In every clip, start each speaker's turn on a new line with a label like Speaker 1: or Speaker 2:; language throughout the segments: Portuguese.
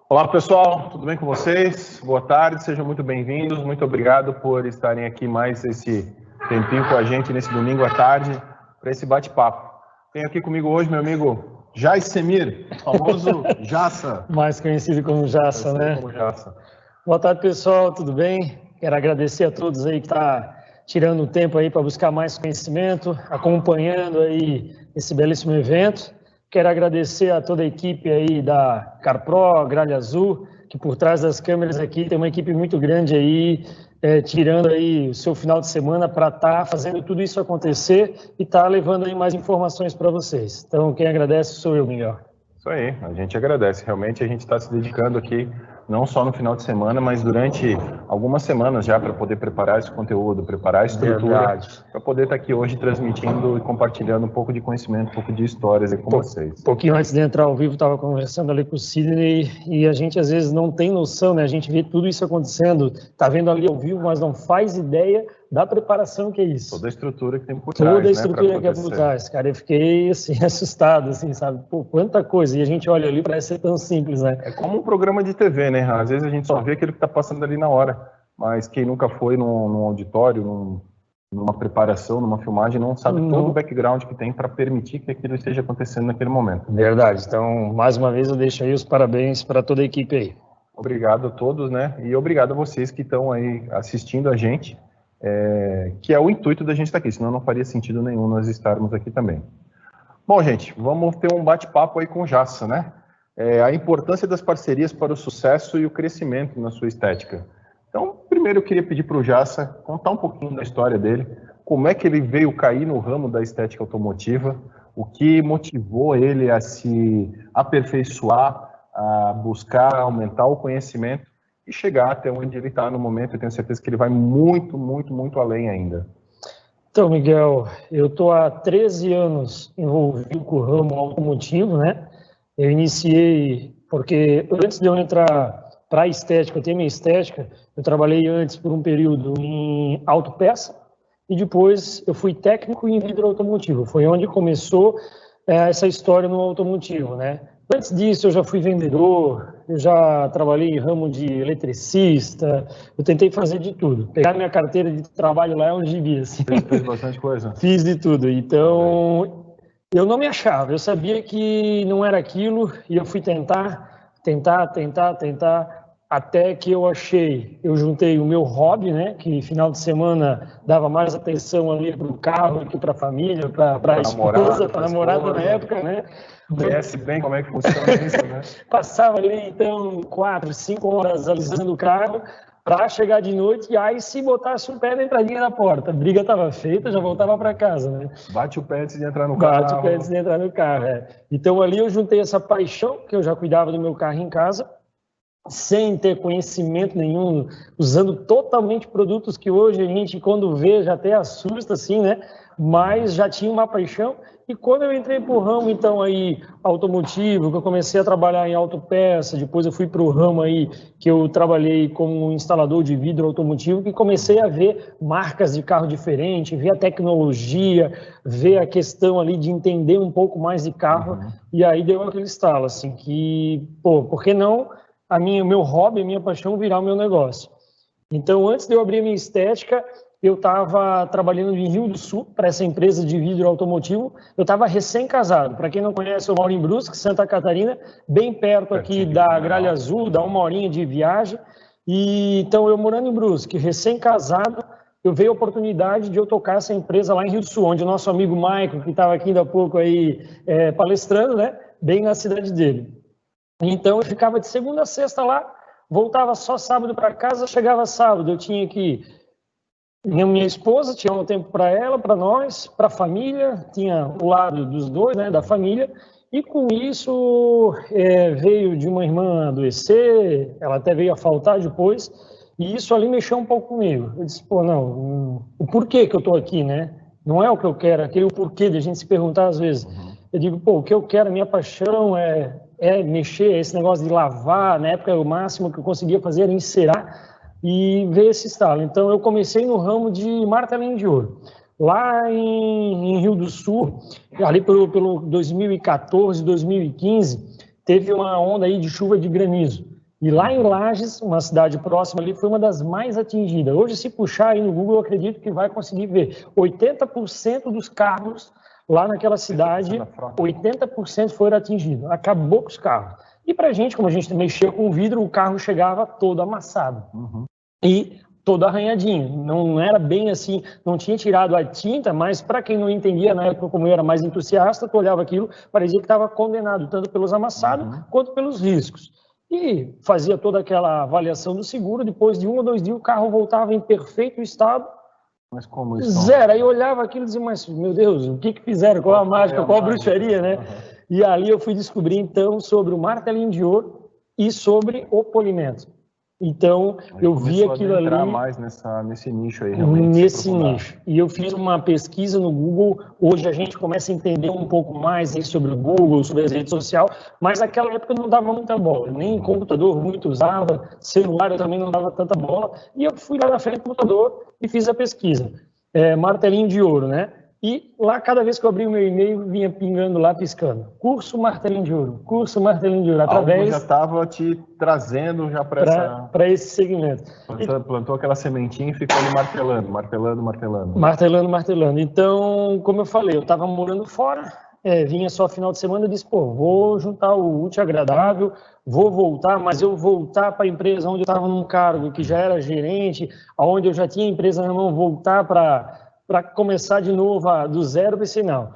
Speaker 1: Olá pessoal, tudo bem com vocês? Boa tarde, sejam muito bem-vindos. Muito obrigado por estarem aqui mais esse tempinho com a gente nesse domingo à tarde para esse bate-papo. Tenho aqui comigo hoje meu amigo Jaisemir, famoso Jassa.
Speaker 2: Mais conhecido como Jassa, né?
Speaker 1: Como Jassa.
Speaker 2: Boa tarde pessoal, tudo bem? Quero agradecer a todos aí que tá tirando o tempo aí para buscar mais conhecimento, acompanhando aí esse belíssimo evento. Quero agradecer a toda a equipe aí da CarPro, Gralha Azul, que por trás das câmeras aqui tem uma equipe muito grande aí, tirando aí o seu final de semana para estar fazendo tudo isso acontecer e estar levando aí mais informações para vocês. Então, quem agradece sou eu, Miguel.
Speaker 1: Isso aí, a gente agradece. Realmente a gente está se dedicando aqui, não só no final de semana, mas durante algumas semanas já para poder preparar esse conteúdo, preparar a estrutura, para poder estar aqui hoje transmitindo e compartilhando um pouco de conhecimento, um pouco de histórias aí com vocês.
Speaker 2: Um pouquinho antes de entrar ao vivo, estava conversando ali com o Sidney e a gente às vezes não tem noção, né? A gente vê tudo isso acontecendo, está vendo ali ao vivo, mas não faz ideia da preparação que é isso.
Speaker 1: Toda a estrutura que tem por trás,
Speaker 2: toda a estrutura que é por trás, cara. Eu fiquei, assim, assustado, assim, sabe? Pô, quanta coisa. E a gente olha ali, parece ser tão simples, né?
Speaker 1: É como um programa de TV, né? Às vezes a gente só vê aquilo que está passando ali na hora. Mas quem nunca foi num auditório, numa preparação, numa filmagem, não sabe todo o background que tem para permitir que aquilo esteja acontecendo naquele momento.
Speaker 2: Verdade. Então, mais uma vez, eu deixo aí os parabéns para toda a equipe aí.
Speaker 1: Obrigado a todos, né? E obrigado a vocês que estão aí assistindo a gente. Que é o intuito da gente estar aqui, senão não faria sentido nenhum nós estarmos aqui também. Bom, gente, vamos ter um bate-papo aí com o Jassa, né? A importância das parcerias para o sucesso e o crescimento na sua estética. Então, primeiro eu queria pedir para o Jassa contar um pouquinho da história dele, como é que ele veio cair no ramo da estética automotiva, o que motivou ele a se aperfeiçoar, a buscar aumentar o conhecimento e chegar até onde ele está no momento. Eu tenho certeza que ele vai muito, muito, muito além ainda.
Speaker 2: Então, Miguel, eu estou há 13 anos envolvido com o ramo automotivo, né? Eu iniciei, porque antes de eu entrar para a estética, eu tenho minha estética, eu trabalhei antes por um período em autopeça e depois eu fui técnico em vidro automotivo. Foi onde começou essa história no automotivo, né? Antes disso, eu já fui vendedor, eu já trabalhei em ramo de eletricista, eu tentei fazer de tudo. Pegar minha carteira de trabalho lá é um gibi, assim.
Speaker 1: Fez bastante coisa.
Speaker 2: Fiz de tudo. Então, eu não me achava. Eu sabia que não era aquilo e eu fui tentar, até que eu achei. Eu juntei o meu hobby, né? Que final de semana dava mais atenção ali para o carro que para a família, para a esposa, para a namorada na época, né?
Speaker 1: Conhece bem como é que funciona isso, né?
Speaker 2: Passava ali, então, 4, 5 horas alisando o carro para chegar de noite e aí se botasse o pé na entradinha da porta. A briga estava feita, já voltava para casa, né?
Speaker 1: Bate o pé antes de entrar no carro.
Speaker 2: Bate o pé antes de entrar no carro, Então, ali eu juntei essa paixão, que eu já cuidava do meu carro em casa, sem ter conhecimento nenhum, usando totalmente produtos que hoje a gente, quando vê, já até assusta, assim, né? Mas já tinha uma paixão. E quando eu entrei para o ramo, então, aí, automotivo, que eu comecei a trabalhar em autopeça, depois eu fui para o ramo aí, que eu trabalhei como instalador de vidro automotivo, que comecei a ver marcas de carro diferente, ver a tecnologia, ver a questão ali de entender um pouco mais de carro, e aí deu aquele estalo, assim, que, pô, por que não o meu hobby, a minha paixão virar o meu negócio? Então, antes de eu abrir a minha estética, eu estava trabalhando em Rio do Sul, para essa empresa de vidro automotivo. Eu estava recém-casado. Para quem não conhece, eu moro em Brusque, Santa Catarina, bem perto aqui da Gralha Azul, dá 1 horinha de viagem. E, então, eu morando em Brusque, recém-casado, eu veio a oportunidade de eu tocar essa empresa lá em Rio do Sul, onde o nosso amigo Maicon, que estava aqui ainda há pouco aí palestrando, né, bem na cidade dele. Então, eu ficava de segunda a sexta lá, voltava só sábado para casa, chegava sábado, eu tinha que... Minha esposa tinha um tempo para ela, para nós, para a família, tinha o lado dos dois, né, da família, e com isso veio de uma irmã adoecer, ela até veio a faltar depois, e isso ali mexeu um pouco comigo. Eu disse, pô, não, o porquê que eu estou aqui, né? Não é o que eu quero, aquele porquê de a gente se perguntar às vezes. Eu digo, pô, o que eu quero, a minha paixão é mexer, esse negócio de lavar, na época o máximo que eu conseguia fazer era encerar, e ver esse estalo. Então, eu comecei no ramo de martelinho de ouro. Lá em Rio do Sul, ali pelo 2014, 2015, teve uma onda aí de chuva de granizo. E lá em Lages, uma cidade próxima ali, foi uma das mais atingidas. Hoje, se puxar aí no Google, eu acredito que vai conseguir ver. 80% dos carros lá naquela cidade, 80% foram atingidos. Acabou com os carros. E para a gente, como a gente mexia com vidro, o carro chegava todo amassado. E todo arranhadinho. Não era bem assim, não tinha tirado a tinta, mas para quem não entendia, na época, como eu era mais entusiasta, tu olhava aquilo, parecia que estava condenado, tanto pelos amassados quanto pelos riscos. E fazia toda aquela avaliação do seguro, depois de 1 ou 2 dias o carro voltava em perfeito estado.
Speaker 1: Mas como isso?
Speaker 2: Zero. Aí eu olhava aquilo e dizia, mas meu Deus, o que fizeram? Qual a mágica? Qual a bruxaria, né? E ali eu fui descobrir então sobre o martelinho de ouro e sobre o polimento. Então, eu vi aquilo ali...
Speaker 1: entrar mais nesse nicho aí, realmente.
Speaker 2: Nesse nicho. E eu fiz uma pesquisa no Google. Hoje a gente começa a entender um pouco mais aí sobre o Google, sobre as redes sociais, mas naquela época eu não dava muita bola. Nem computador muito usava, celular eu também não dava tanta bola. E eu fui lá na frente do computador e fiz a pesquisa. Martelinho de ouro, né? E lá, cada vez que eu abri o meu e-mail, vinha pingando lá, piscando. Curso Martelinho de Ouro. Curso Martelinho de Ouro. Através...
Speaker 1: Algo já estava te trazendo já para
Speaker 2: esse segmento.
Speaker 1: Plantou aquela sementinha e ficou ali martelando.
Speaker 2: Martelando. Então, como eu falei, eu estava morando fora, vinha só final de semana e disse, pô, vou juntar o útil ao agradável, vou voltar, mas eu voltar para a empresa onde eu estava num cargo que já era gerente, onde eu já tinha empresa na mão, voltar para começar de novo do zero, pensei, não,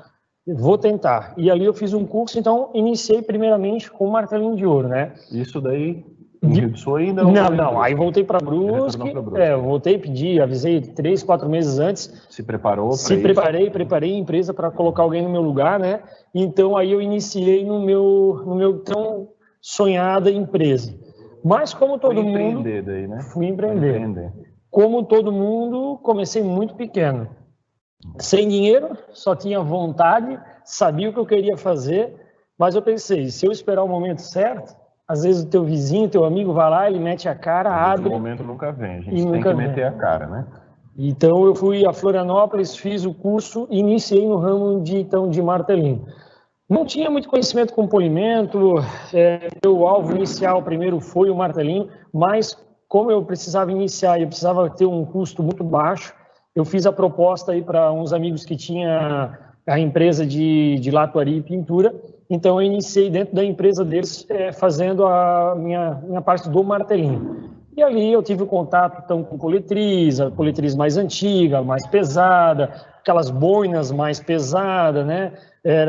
Speaker 2: vou tentar. E ali eu fiz um curso, então iniciei primeiramente com o martelinho de ouro, né?
Speaker 1: Isso daí, em Rio do Sul ainda?
Speaker 2: Não, aí voltei para Brusque, voltei, pedi, avisei 3, 4 meses antes.
Speaker 1: Se preparou?
Speaker 2: Preparei a empresa para colocar alguém no meu lugar, né? Então aí eu iniciei no meu tão sonhada empresa. Mas como todo mundo...
Speaker 1: Daí, né?
Speaker 2: Fui empreender. Como todo mundo, comecei muito pequeno. Sem dinheiro, só tinha vontade, sabia o que eu queria fazer, mas eu pensei, se eu esperar o momento certo, às vezes o teu vizinho, teu amigo vai lá, ele mete a cara, abre...
Speaker 1: O momento nunca vem, a gente tem que meter a cara, né?
Speaker 2: Então eu fui a Florianópolis, fiz o curso e iniciei no ramo de martelinho. Não tinha muito conhecimento com polimento, meu alvo inicial primeiro foi o martelinho, mas como eu precisava iniciar e eu precisava ter um custo muito baixo, eu fiz a proposta aí para uns amigos que tinha a empresa de latuaria e pintura, então eu iniciei dentro da empresa deles fazendo a minha parte do martelinho. E ali eu tive o contato então com a politriz mais antiga, mais pesada, aquelas boinas mais pesadas, né?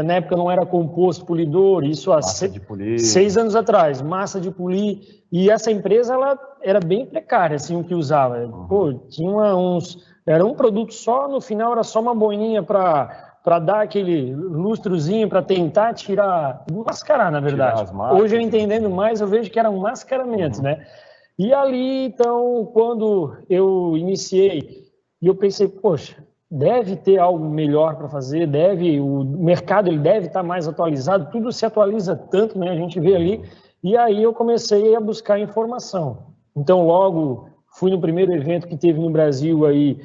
Speaker 2: Na época não era composto polidor, isso há 6 anos atrás, massa de polir. E essa empresa ela era bem precária, assim, o que usava. Pô, tinha era um produto só, no final era só uma boininha para dar aquele lustrozinho, para tentar mascarar, na verdade. Hoje eu entendendo mais, eu vejo que era um mascaramento, né? E ali, então, quando eu iniciei, eu pensei, poxa, deve ter algo melhor para fazer, o mercado ele deve estar mais atualizado, tudo se atualiza tanto, né? A gente vê ali. E aí eu comecei a buscar informação. Então, logo fui no primeiro evento que teve no Brasil aí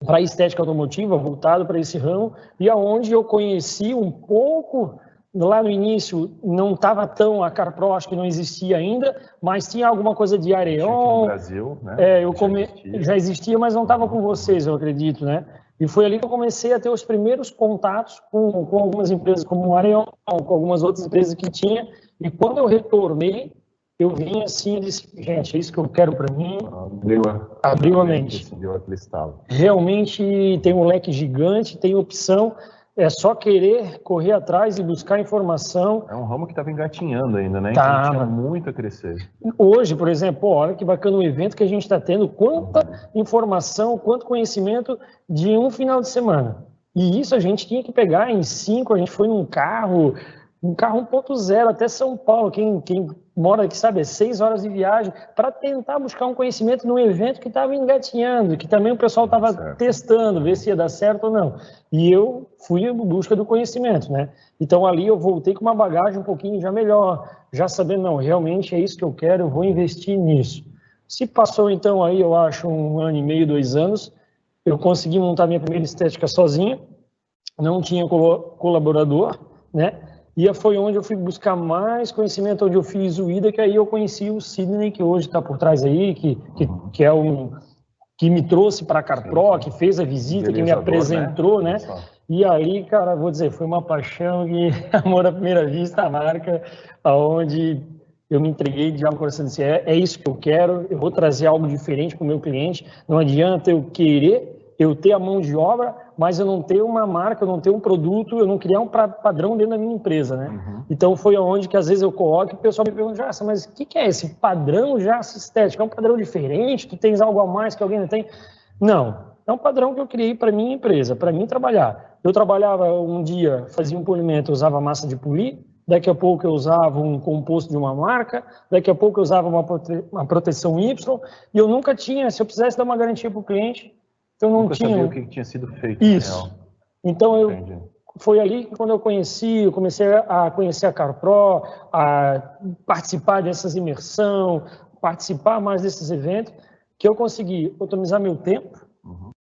Speaker 2: para estética automotiva, voltado para esse ramo, e aonde eu conheci um pouco. Lá no início não estava tão, a CarPro acho que não existia ainda, mas tinha alguma coisa de Areon.
Speaker 1: No Brasil, né?
Speaker 2: Já existia, mas não estava com vocês, eu acredito, né? E foi ali que eu comecei a ter os primeiros contatos com algumas empresas como o Areon, com algumas outras empresas que tinha. E quando eu retornei, eu vim assim e disse, gente, é isso que eu quero para mim. Abriu a mente. Realmente tem um leque gigante, tem opção. É só querer correr atrás e buscar informação.
Speaker 1: É um ramo que estava engatinhando ainda, né? Então tinha muito a crescer.
Speaker 2: Hoje, por exemplo, olha que bacana o evento que a gente está tendo, quanta informação, quanto conhecimento de um final de semana. E isso a gente tinha que pegar em 5, a gente foi num carro 1.0 até São Paulo, quem mora aqui sabe, 6 horas de viagem, para tentar buscar um conhecimento num evento que estava engatinhando, que também o pessoal estava testando, ver se ia dar certo ou não. E eu fui em busca do conhecimento, né? Então ali eu voltei com uma bagagem um pouquinho já melhor, já sabendo, não, realmente é isso que eu quero, eu vou investir nisso. Se passou então aí, eu acho, 1 ano e meio, 2 anos, eu consegui montar minha primeira estética sozinho, não tinha colaborador, né? E foi onde eu fui buscar mais conhecimento, onde eu fiz o IDA, que aí eu conheci o Sidney, que hoje está por trás aí, que é um... que me trouxe para a CarPro, que fez a visita, que me apresentou, né? E ali, cara, vou dizer, foi uma paixão e amor à primeira vista, a marca, aonde eu me entreguei de algo coração, disse, é isso que eu quero, eu vou trazer algo diferente para o meu cliente, não adianta eu querer, eu ter a mão de obra, mas eu não ter uma marca, eu não ter um produto, eu não criar um padrão dentro da minha empresa, né? Então foi aonde que às vezes eu coloco e o pessoal me pergunta, Jassa, mas o que é esse padrão Jassa estético? É um padrão diferente? Tu tens algo a mais que alguém não tem? Não, é um padrão que eu criei para minha empresa, para mim trabalhar. Eu trabalhava um dia, fazia um polimento, usava massa de polir, daqui a pouco eu usava um composto de uma marca, daqui a pouco eu usava uma proteção Y, e eu nunca tinha, se eu precisasse dar uma garantia para o cliente, eu não
Speaker 1: nunca
Speaker 2: tinha...
Speaker 1: sabia o que tinha sido feito.
Speaker 2: Isso. Então, foi ali quando eu comecei a conhecer a CarPro, a participar dessas imersões, participar mais desses eventos, que eu consegui otimizar meu tempo,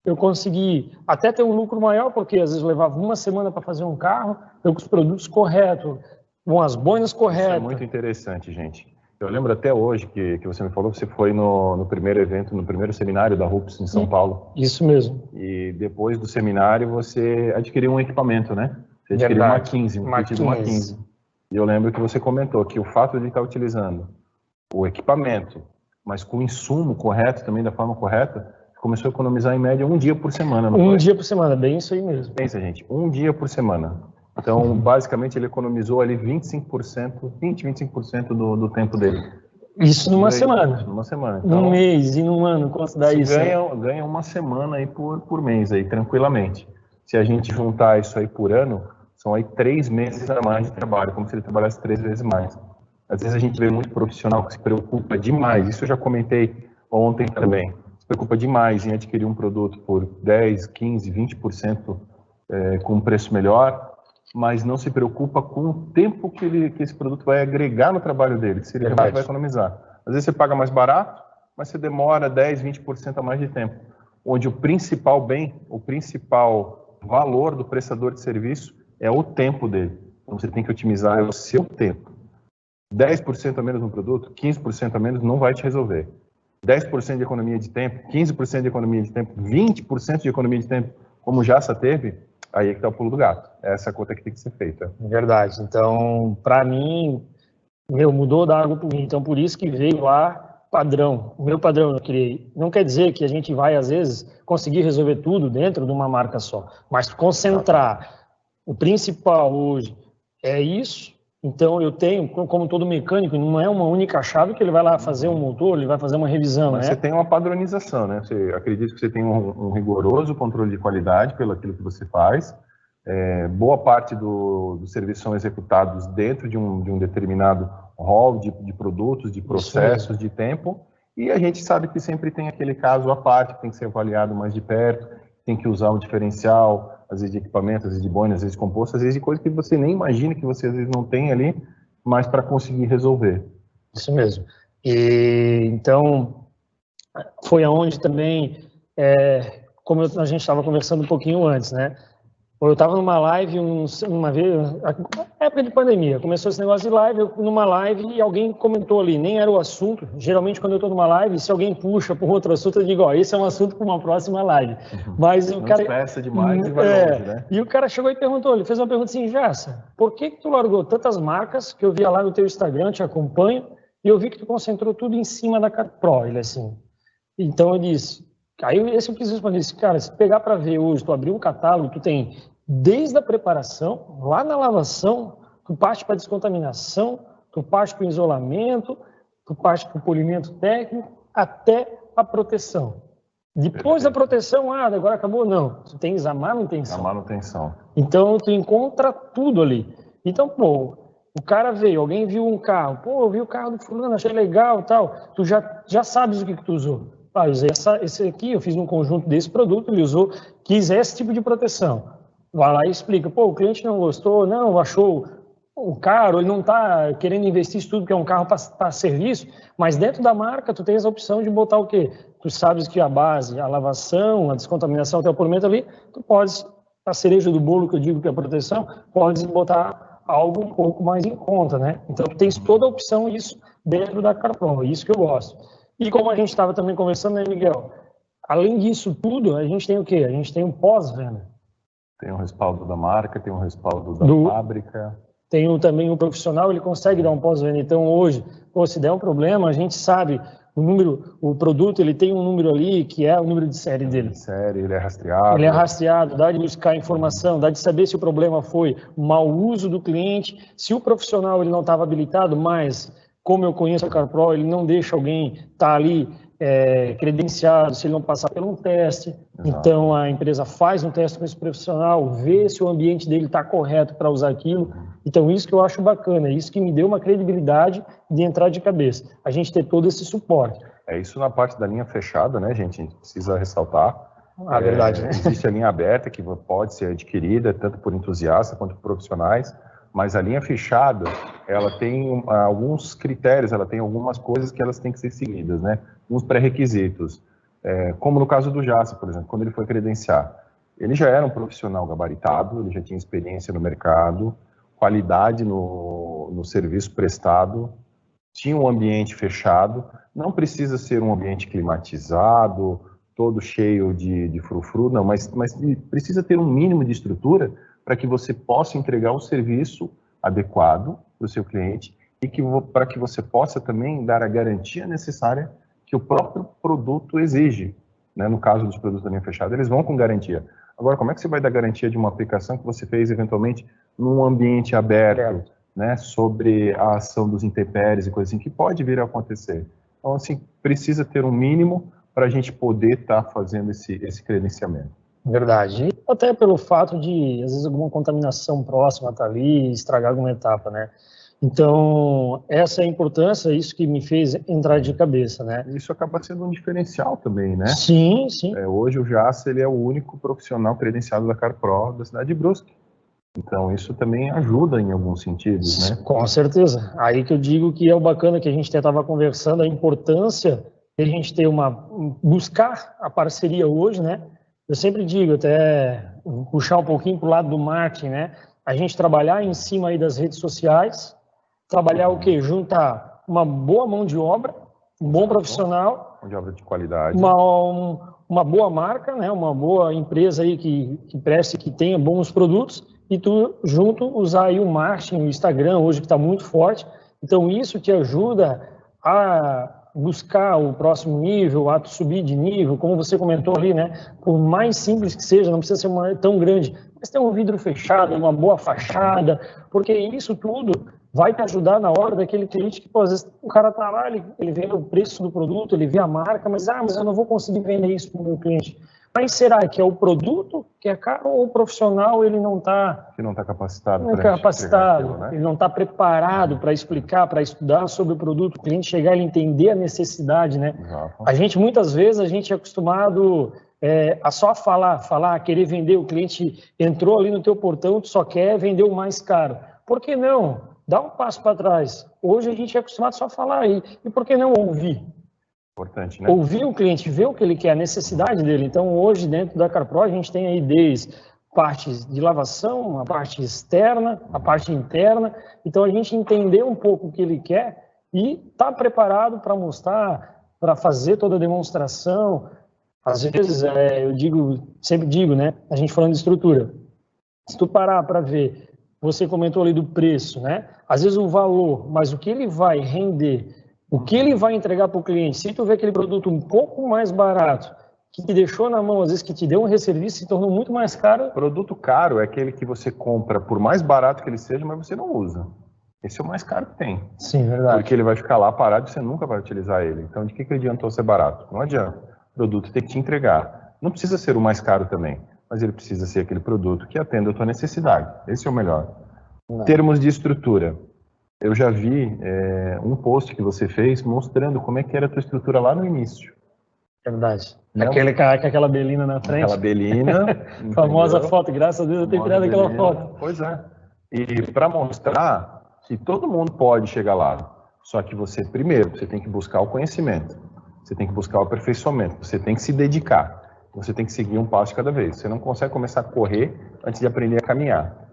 Speaker 2: eu consegui até ter um lucro maior, porque às vezes eu levava uma semana para fazer um carro, eu com os produtos corretos, com as boinas corretas. Isso é
Speaker 1: muito interessante, gente. Eu lembro até hoje que você me falou que você foi no primeiro evento, no primeiro seminário da RUPS em São Paulo.
Speaker 2: Isso mesmo.
Speaker 1: E depois do seminário você adquiriu um equipamento, né? Você adquiriu uma 15, um kit de uma 15. E eu lembro que você comentou que o fato de estar utilizando o equipamento, mas com o insumo correto também, da forma correta, começou a economizar em média um dia por semana.
Speaker 2: Um dia por semana, bem isso aí mesmo.
Speaker 1: Pensa, gente, um dia por semana. Então, basicamente, ele economizou ali 25% do tempo dele.
Speaker 2: Isso numa semana.
Speaker 1: Numa semana.
Speaker 2: Então, num mês e num ano, quanto dá isso?
Speaker 1: Ganha uma semana aí por mês, aí, tranquilamente. Se a gente juntar isso aí por ano, são aí 3 meses a mais de trabalho, como se ele trabalhasse 3 vezes mais. Às vezes a gente vê muito profissional que se preocupa demais, isso eu já comentei ontem também, se preocupa demais em adquirir um produto por 10, 15, 20% com um preço melhor, mas não se preocupa com o tempo que esse produto vai agregar no trabalho dele, se ele realmente vai economizar. Às vezes você paga mais barato, mas você demora 10, 20% a mais de tempo, onde o principal bem, o principal valor do prestador de serviço é o tempo dele. Então você tem que otimizar o seu tempo. 10% a menos no produto, 15% a menos não vai te resolver. 10% de economia de tempo, 15% de economia de tempo, 20% de economia de tempo, como o Jassa teve, aí é que está o pulo do gato. Essa é a conta que tem que ser feita.
Speaker 2: Verdade. Então, para mim, mudou da água para o vinho. Então, por isso que veio lá padrão. O meu padrão eu criei. Não quer dizer que a gente vai, às vezes, conseguir resolver tudo dentro de uma marca só. Mas concentrar. O principal hoje é isso. Então, eu tenho, como todo mecânico, não é uma única chave que ele vai lá fazer um motor, ele vai fazer uma revisão,
Speaker 1: mas
Speaker 2: né?
Speaker 1: Você tem uma padronização, né? Acredito que você tem um rigoroso controle de qualidade pelo aquilo que você faz. Boa parte dos serviços são executados dentro de um determinado rol de produtos, de processos, de tempo. E a gente sabe que sempre tem aquele caso à parte, que tem que ser avaliado mais de perto, tem que usar um diferencial, às vezes de equipamento, às vezes de boina, às vezes de composto, às vezes de coisa que você nem imagina que você às vezes não tem ali, mas para conseguir resolver.
Speaker 2: Isso mesmo. E então foi aonde também, como a gente estava conversando um pouquinho antes, né? Eu estava numa live uma vez, época de pandemia, começou esse negócio de live, eu numa live e alguém comentou ali, nem era o assunto. Geralmente quando eu estou numa live, se alguém puxa para um outro assunto, eu digo, ó, esse é um assunto para uma próxima live. Mas o cara
Speaker 1: espessa demais e vai longe, né?
Speaker 2: E o cara chegou e perguntou, ele fez uma pergunta assim, Jassa, por que tu largou tantas marcas que eu via lá no teu Instagram, te acompanho, e eu vi que tu concentrou tudo em cima da CarPro, ele assim. Então eu disse, aí esse eu quis responder, cara, se pegar para ver hoje, tu abrir um catálogo, tu tem desde a preparação, lá na lavação, tu parte para descontaminação, tu parte para o isolamento, tu parte para o polimento técnico, até a proteção. Depois da proteção, agora acabou, não. Tu tens a manutenção.
Speaker 1: A manutenção.
Speaker 2: Então, tu encontra tudo ali. Então, pô, o cara veio, alguém viu um carro, pô, eu vi o carro do fulano, achei legal, tal. Tu já sabes o que tu usou. Eu usei esse aqui, eu fiz um conjunto desse produto, ele usou, quis esse tipo de proteção. Vai lá e explica, pô, o cliente não gostou, não, achou caro, ele não está querendo investir isso tudo, que é um carro para serviço, mas dentro da marca tu tens a opção de botar o quê? Tu sabes que a base, a lavação, a descontaminação, até o polimento ali, tu podes, a cereja do bolo que eu digo que é a proteção, podes botar algo um pouco mais em conta, né? Então, tem toda a opção isso dentro da CarPro, isso que eu gosto. E como a gente estava também conversando, né, Miguel? Além disso tudo, a gente tem o quê? A gente tem um pós-venda.
Speaker 1: Tem um respaldo da marca, tem um respaldo da fábrica.
Speaker 2: Tem também o profissional, ele consegue dar um pós-venda. Então, hoje, se der um problema, a gente sabe o produto, ele tem um número ali, que é o número de série dele.
Speaker 1: Ele é rastreado.
Speaker 2: Ele é rastreado, dá de buscar informação, dá de saber se o problema foi mau uso do cliente, se o profissional ele não estava habilitado, mas, como eu conheço a CarPro, ele não deixa alguém estar ali credenciado, se ele não passar por um teste. Exato. Então, a empresa faz um teste com esse profissional, vê se o ambiente dele está correto para usar aquilo. Então, isso que eu acho bacana, isso que me deu uma credibilidade de entrar de cabeça, a gente ter todo esse suporte.
Speaker 1: Isso na parte da linha fechada, né, gente? A gente precisa ressaltar.
Speaker 2: Verdade, né?
Speaker 1: Existe a linha aberta, que pode ser adquirida tanto por entusiastas quanto por profissionais, mas a linha fechada, ela tem alguns critérios, ela tem algumas coisas que elas têm que ser seguidas, né? Uns pré-requisitos, como no caso do Jace, por exemplo, quando ele foi credenciar. Ele já era um profissional gabaritado, ele já tinha experiência no mercado, qualidade no serviço prestado, tinha um ambiente fechado, não precisa ser um ambiente climatizado, todo cheio de frufru, não, mas precisa ter um mínimo de estrutura para que você possa entregar o serviço adequado para o seu cliente e para que você possa também dar a garantia necessária que o próprio produto exige. Né? No caso dos produtos da linha fechada, eles vão com garantia. Agora, como é que você vai dar garantia de uma aplicação que você fez, eventualmente, num ambiente aberto, né? Sobre a ação dos intempéries e coisas assim, que pode vir a acontecer? Então, assim, precisa ter um mínimo para a gente poder estar fazendo esse credenciamento.
Speaker 2: Verdade. E até pelo fato de, às vezes, alguma contaminação próxima estar ali, estragar alguma etapa, né? Então, essa é a importância, isso que me fez entrar de cabeça, né?
Speaker 1: Isso acaba sendo um diferencial também, né?
Speaker 2: Sim, sim.
Speaker 1: Hoje o Jace, ele é o único profissional credenciado da CarPro da cidade de Brusque. Então, isso também ajuda em alguns sentidos, né?
Speaker 2: Com certeza. Aí que eu digo que é o bacana que a gente estava conversando, a importância de a gente ter buscar a parceria hoje, né? Eu sempre digo, até puxar um pouquinho para o lado do marketing, né? A gente trabalhar em cima aí das redes sociais, trabalhar o quê? Juntar uma boa mão de obra, um bom profissional.
Speaker 1: Mão de obra de qualidade.
Speaker 2: Uma boa marca, né? Uma boa empresa aí que preste, que tenha bons produtos, e tu junto usar aí o marketing, o Instagram hoje que está muito forte. Então isso te ajuda a buscar o próximo nível, a subir de nível, como você comentou ali, né? Por mais simples que seja, não precisa ser tão grande, mas ter um vidro fechado, uma boa fachada, porque isso tudo vai te ajudar na hora daquele cliente que, pô, às vezes o cara tá lá, ele vê o preço do produto, ele vê a marca, mas eu não vou conseguir vender isso para o meu cliente. Mas será que é o produto que é caro ou o profissional ele não está...
Speaker 1: Que não está capacitado.
Speaker 2: Não é capacitado, aquilo, né? Ele não está preparado para explicar, para estudar sobre o produto, o cliente chegar e entender a necessidade, né?
Speaker 1: Exato.
Speaker 2: A gente, muitas vezes, a gente é acostumado a só falar, querer vender, o cliente entrou ali no teu portão, tu só quer vender o mais caro. Por que não? Dá um passo para trás. Hoje a gente é acostumado só a falar aí. E por que não ouvir?
Speaker 1: Importante, né?
Speaker 2: Ouvir o cliente, ver o que ele quer, a necessidade dele. Então, hoje, dentro da CarPro, a gente tem aí desde partes de lavação, a parte externa, a parte interna. Então, a gente entender um pouco o que ele quer e estar preparado para mostrar, para fazer toda a demonstração. Às vezes, sempre digo, né? A gente falando de estrutura. Se tu parar para ver, você comentou ali do preço, né? Às vezes o valor, mas o que ele vai render, o que ele vai entregar para o cliente, se tu vê aquele produto um pouco mais barato, que te deixou na mão, às vezes que te deu um resserviço, se tornou muito mais caro.
Speaker 1: Produto caro é aquele que você compra por mais barato que ele seja, mas você não usa. Esse é o mais caro que tem.
Speaker 2: Sim, verdade.
Speaker 1: Porque ele vai ficar lá parado e você nunca vai utilizar ele. Então, de que adiantou ser barato? Não adianta. O produto tem que te entregar. Não precisa ser o mais caro também, mas ele precisa ser aquele produto que atenda a tua necessidade. Esse é o melhor. Em termos de estrutura, eu já vi um post que você fez mostrando como é que era a tua estrutura lá no início.
Speaker 2: É verdade. Aquele cara com aquela belina na frente.
Speaker 1: Aquela belina.
Speaker 2: Famosa foto, graças a Deus eu tenho tirado aquela foto.
Speaker 1: Pois é. E para mostrar que todo mundo pode chegar lá, só que você, primeiro, você tem que buscar o conhecimento, você tem que buscar o aperfeiçoamento, você tem que se dedicar, você tem que seguir um passo de cada vez. Você não consegue começar a correr antes de aprender a caminhar.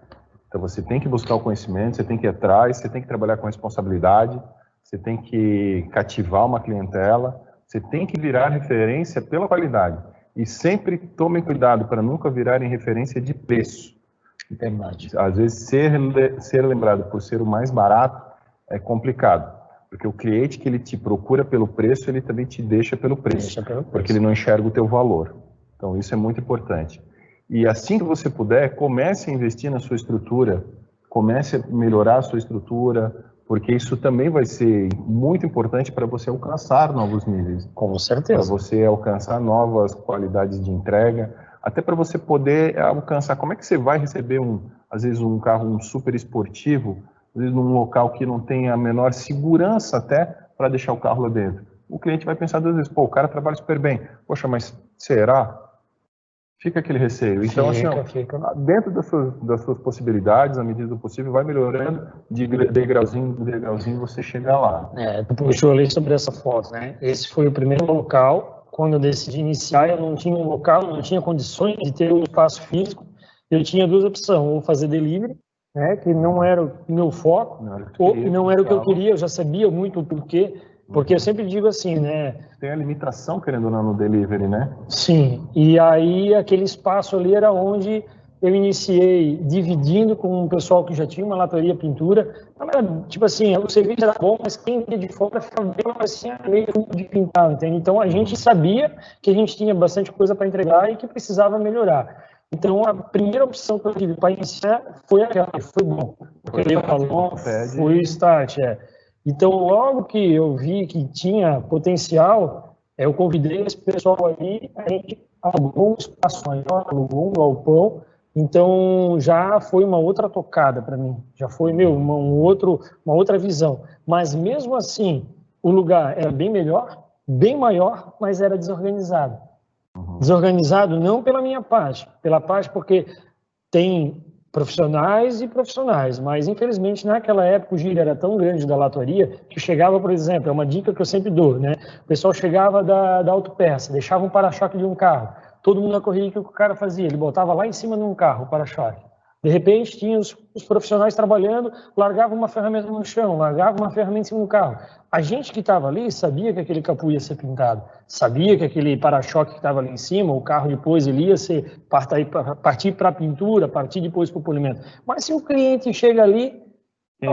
Speaker 1: Então você tem que buscar o conhecimento, você tem que ir atrás, você tem que trabalhar com responsabilidade, você tem que cativar uma clientela, você tem que virar referência pela qualidade. E sempre tomem cuidado para nunca virarem referência de preço.
Speaker 2: Verdade.
Speaker 1: Às vezes ser lembrado por ser o mais barato é complicado, porque o cliente que ele te procura pelo preço, ele também te deixa pelo preço, porque ele não enxerga o teu valor. Então isso é muito importante. E assim que você puder, comece a investir na sua estrutura, comece a melhorar a sua estrutura, porque isso também vai ser muito importante para você alcançar novos níveis.
Speaker 2: Com certeza.
Speaker 1: Para você alcançar novas qualidades de entrega, até para você poder alcançar. Como é que você vai receber, às vezes, um carro super esportivo, às vezes num local que não tem a menor segurança até para deixar o carro lá dentro? O cliente vai pensar duas vezes, pô, o cara trabalha super bem. Poxa, mas será? Fica aquele receio. Então,
Speaker 2: fica.
Speaker 1: Dentro das suas possibilidades, à medida do possível, vai melhorando, de degrauzinho em degrauzinho, você chega lá.
Speaker 2: Tu puxou ali sobre essa foto, né? Esse foi o primeiro local. Quando eu decidi iniciar, eu não tinha um local, não tinha condições de ter um espaço físico. Eu tinha duas opções, ou fazer delivery, né, que não era o meu foco, ou não era o que eu queria, eu já sabia muito o porquê. Porque eu sempre digo assim, né?
Speaker 1: Tem a limitação, querendo ou não, no delivery, né?
Speaker 2: Sim, e aí aquele espaço ali era onde eu iniciei dividindo com um pessoal que já tinha uma latoria pintura. Tipo assim, o serviço era bom, mas quem ia de fora ficava bem assim, meio de pintar, entende? Então a gente sabia que a gente tinha bastante coisa para entregar e que precisava melhorar. Então a primeira opção que eu tive para iniciar foi aquela, foi bom. Porque eu falou, foi o start, Então, logo que eu vi que tinha potencial, eu convidei esse pessoal ali, a gente alugou um espaço maior, alugou um galpão, então já foi uma outra tocada para mim, já foi uma outra visão. Mas mesmo assim, o lugar era bem melhor, bem maior, mas era desorganizado. Desorganizado não pela minha parte, pela parte porque tem profissionais e profissionais, mas infelizmente naquela época o giro era tão grande da latoria que chegava, por exemplo, é uma dica que eu sempre dou, né? O pessoal chegava da autopeça, deixava um para-choque de um carro, todo mundo corria, o que o cara fazia? Ele botava lá em cima de um carro o para-choque. De repente tinha os profissionais trabalhando, largava uma ferramenta no chão, largava uma ferramenta em cima do carro. A gente que estava ali sabia que aquele capô ia ser pintado, sabia que aquele para-choque que estava ali em cima, o carro depois ele ia ser partir para a pintura, partir depois para o polimento. Mas se o cliente chega ali,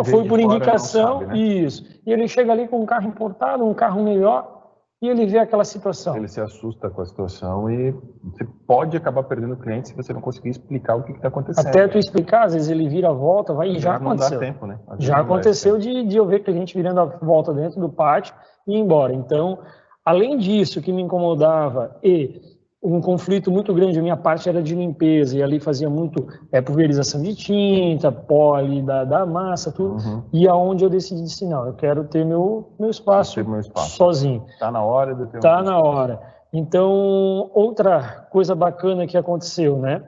Speaker 2: foi por indicação,
Speaker 1: sabe, né?
Speaker 2: Isso, e ele chega ali com um carro importado, um carro melhor, e ele vê aquela situação.
Speaker 1: Ele se assusta com a situação e você pode acabar perdendo o cliente se você não conseguir explicar o que está acontecendo.
Speaker 2: Até tu explicar, às vezes ele vira a volta, vai e já aconteceu.
Speaker 1: Não dá tempo, né?
Speaker 2: Já aconteceu de eu ver cliente virando a volta dentro do pátio e ir embora. Então, além disso, que me incomodava e um conflito muito grande, a minha parte era de limpeza, e ali fazia muito pulverização de tinta, pó ali da massa, tudo, e aonde eu decidi disse, não, eu quero ter meu espaço sozinho.
Speaker 1: Está na hora de ter
Speaker 2: Está na hora. Então, outra coisa bacana que aconteceu, né?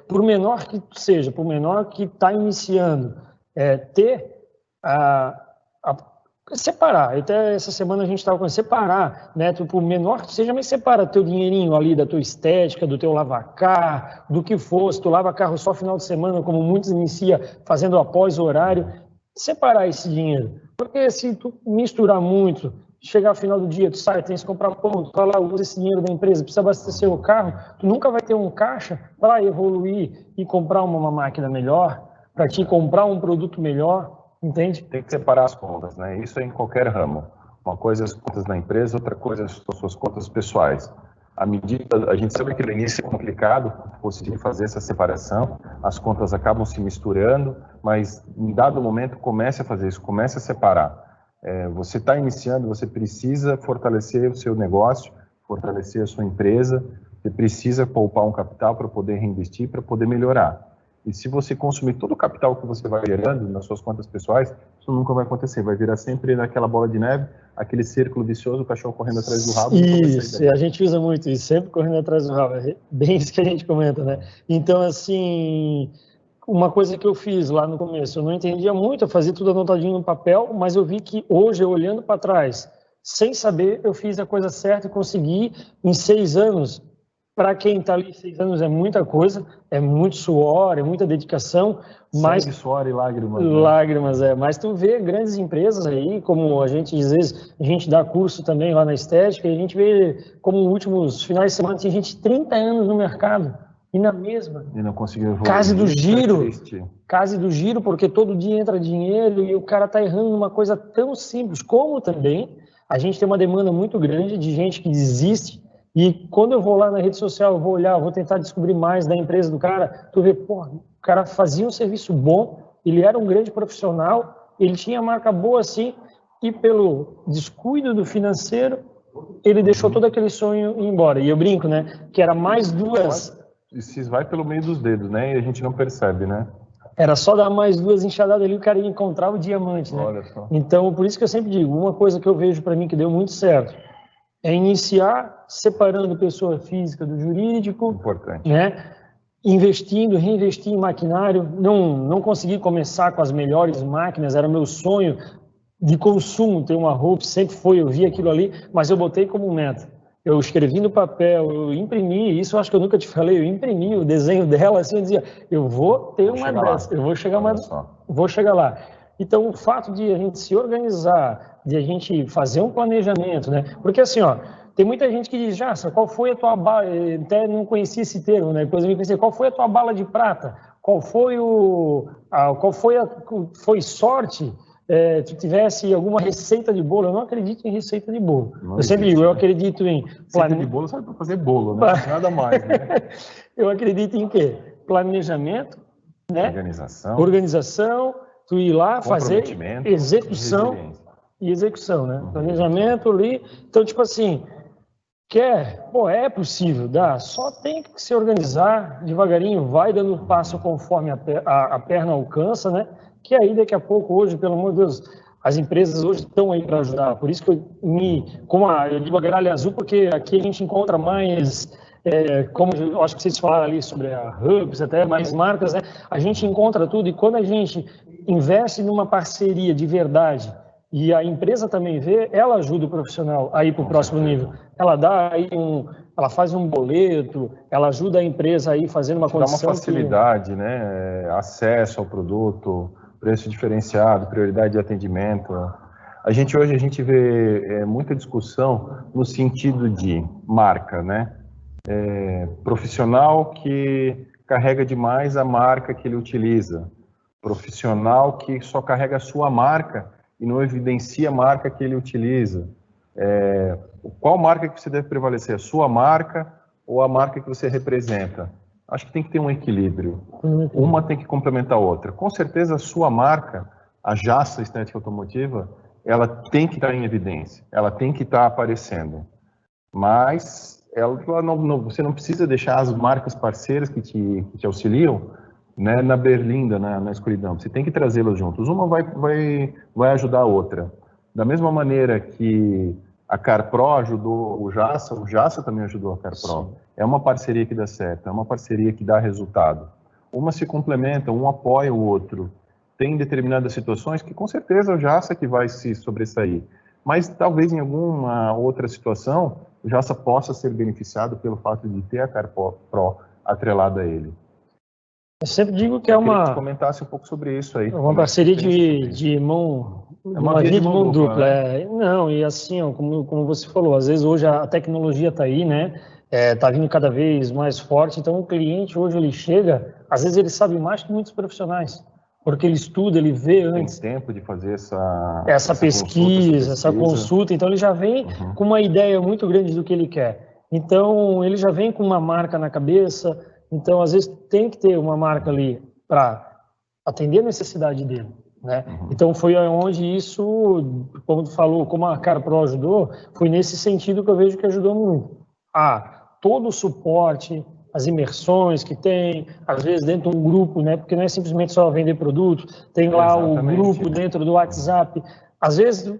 Speaker 2: Por menor que seja, por menor que está iniciando, ter separar. Até essa semana a gente estava com separar, né? Por menor que seja, mas separa teu dinheirinho ali da tua estética, do teu lavacar, do que for. Se tu lava carro só final de semana, como muitos inicia fazendo após o horário, separar esse dinheiro. Porque se tu misturar muito, chegar ao final do dia, tu sai, tem que comprar pão, tu vai lá, usa esse dinheiro da empresa, precisa abastecer o carro, tu nunca vai ter um caixa para evoluir e comprar uma máquina melhor, para te comprar um produto melhor. Entende?
Speaker 1: Tem que separar as contas, né? Isso é em qualquer ramo. Uma coisa é as contas da empresa, outra coisa são as suas contas pessoais. A gente sabe que no início é complicado conseguir fazer essa separação, as contas acabam se misturando, mas em dado momento comece a fazer isso, comece a separar. Você está iniciando, você precisa fortalecer o seu negócio, fortalecer a sua empresa, você precisa poupar um capital para poder reinvestir, para poder melhorar. E se você consumir todo o capital que você vai gerando nas suas contas pessoais, isso nunca vai acontecer. Vai virar sempre naquela bola de neve, aquele círculo vicioso, o cachorro correndo atrás do rabo.
Speaker 2: Isso, e a gente usa muito isso, sempre correndo atrás do rabo. É bem isso que a gente comenta, né? Então, assim, uma coisa que eu fiz lá no começo, eu não entendia muito, eu fazia tudo anotadinho no papel, mas eu vi que hoje, olhando para trás, sem saber, eu fiz a coisa certa e consegui, em 6 anos, para quem está ali 6 anos é muita coisa, é muito suor, é muita dedicação, mas
Speaker 1: sangue, suor e lágrimas.
Speaker 2: Lágrimas, mas tu vê grandes empresas aí, como a gente, às vezes, a gente dá curso também lá na estética, e a gente vê como nos últimos finais de semana tem gente 30 anos no mercado, e na mesma.
Speaker 1: E não conseguiu evoluir.
Speaker 2: Case do giro, porque todo dia entra dinheiro e o cara está errando numa coisa tão simples, como também a gente tem uma demanda muito grande de gente que desiste, e quando eu vou lá na rede social, eu vou olhar, eu vou tentar descobrir mais da empresa do cara, tu vê, pô, o cara fazia um serviço bom, ele era um grande profissional, ele tinha marca boa assim, e pelo descuido do financeiro, ele deixou todo aquele sonho ir embora. E eu brinco, né, que era mais duas...
Speaker 1: E se vai pelo meio dos dedos, né, e a gente não percebe, né?
Speaker 2: Era só dar mais 2 enxadadas ali, o cara ia encontrar o diamante, né?
Speaker 1: Olha só.
Speaker 2: Então, por isso que eu sempre digo, uma coisa que eu vejo para mim que deu muito certo, é iniciar separando pessoa física do jurídico,
Speaker 1: importante,
Speaker 2: né? Investindo, reinvestir em maquinário, não consegui começar com as melhores máquinas, era meu sonho de consumo ter uma roupa, sempre foi, eu vi aquilo ali, mas eu botei como meta. Eu escrevi no papel, eu imprimi, isso eu acho que eu nunca te falei, eu imprimi o desenho dela, assim, eu dizia, eu vou ter uma dessa, eu vou chegar lá. Então, o fato de a gente se organizar, de a gente fazer um planejamento, né? Porque assim, ó, tem muita gente que diz, Jassa, qual foi a tua bala, até não conhecia esse termo, né? Depois eu me conheci, qual foi a tua bala de prata? Qual foi foi sorte? Tu tivesse alguma receita de bolo? Eu não acredito em receita de bolo. Eu sempre digo, eu acredito em...
Speaker 1: Receita de bolo serve para fazer bolo, né? Nada mais, né?
Speaker 2: Eu acredito em quê? Planejamento, né? Organização, tu ir lá fazer execução e execução, né? Planejamento ali. Então, tipo assim, é possível, dá, só tem que se organizar devagarinho, vai dando passo conforme a perna alcança, né? Que aí daqui a pouco, hoje, pelo amor de Deus, as empresas hoje estão aí para ajudar. Por isso que eu digo a gralha azul, porque aqui a gente encontra mais, como eu acho que vocês falaram ali sobre a Hubs, até mais marcas, né? A gente encontra tudo, e quando a gente investe numa parceria de verdade, e a empresa também vê, ela ajuda o profissional a ir para o próximo nível. Ela dá aí ela faz um boleto, ela ajuda a empresa aí fazendo uma condição...
Speaker 1: Dá uma facilidade, né? Acesso ao produto, preço diferenciado, prioridade de atendimento. Hoje a gente vê muita discussão no sentido de marca, né? Profissional que carrega demais a marca que ele utiliza, profissional que só carrega a sua marca e não evidencia a marca que ele utiliza. Qual marca que você deve prevalecer? A sua marca ou a marca que você representa? Acho que tem que ter um equilíbrio. Uma tem que complementar a outra. Com certeza a sua marca, a Jassa Estética Automotiva, ela tem que estar em evidência, ela tem que estar aparecendo. Mas você não precisa deixar as marcas parceiras que te auxiliam, né, na berlinda, na escuridão. Você tem que trazê-las juntos. Uma vai ajudar a outra. Da mesma maneira que a CarPro ajudou o Jassa também ajudou a CarPro. Sim. É uma parceria que dá certo, é uma parceria que dá resultado. Uma se complementa, um apoia o outro. Tem determinadas situações que com certeza o Jassa que vai se sobressair. Mas talvez em alguma outra situação, o Jassa possa ser beneficiado pelo fato de ter a CarPro atrelada a ele.
Speaker 2: Eu sempre digo que é uma...
Speaker 1: Eu queria que você comentasse um pouco sobre isso aí.
Speaker 2: Uma parceria de mão... uma via de mão dupla. Né? Não, e assim, ó, como você falou, às vezes hoje a tecnologia está aí, né? Está vindo cada vez mais forte, então o cliente hoje ele chega, às vezes ele sabe mais que muitos profissionais, porque ele estuda, ele vê antes.
Speaker 1: Tem tempo de fazer essa
Speaker 2: pesquisa, essa consulta, então ele já vem com uma ideia muito grande do que ele quer. Então ele já vem com uma marca na cabeça, então às vezes tem que ter uma marca ali para atender a necessidade dele. Né? Então foi onde isso, como tu falou, como a CarPro ajudou, foi nesse sentido que eu vejo que ajudou muito. Todo o suporte, as imersões que tem, às vezes dentro de um grupo, né? Porque não é simplesmente só vender produto, tem lá o grupo dentro do WhatsApp. Às vezes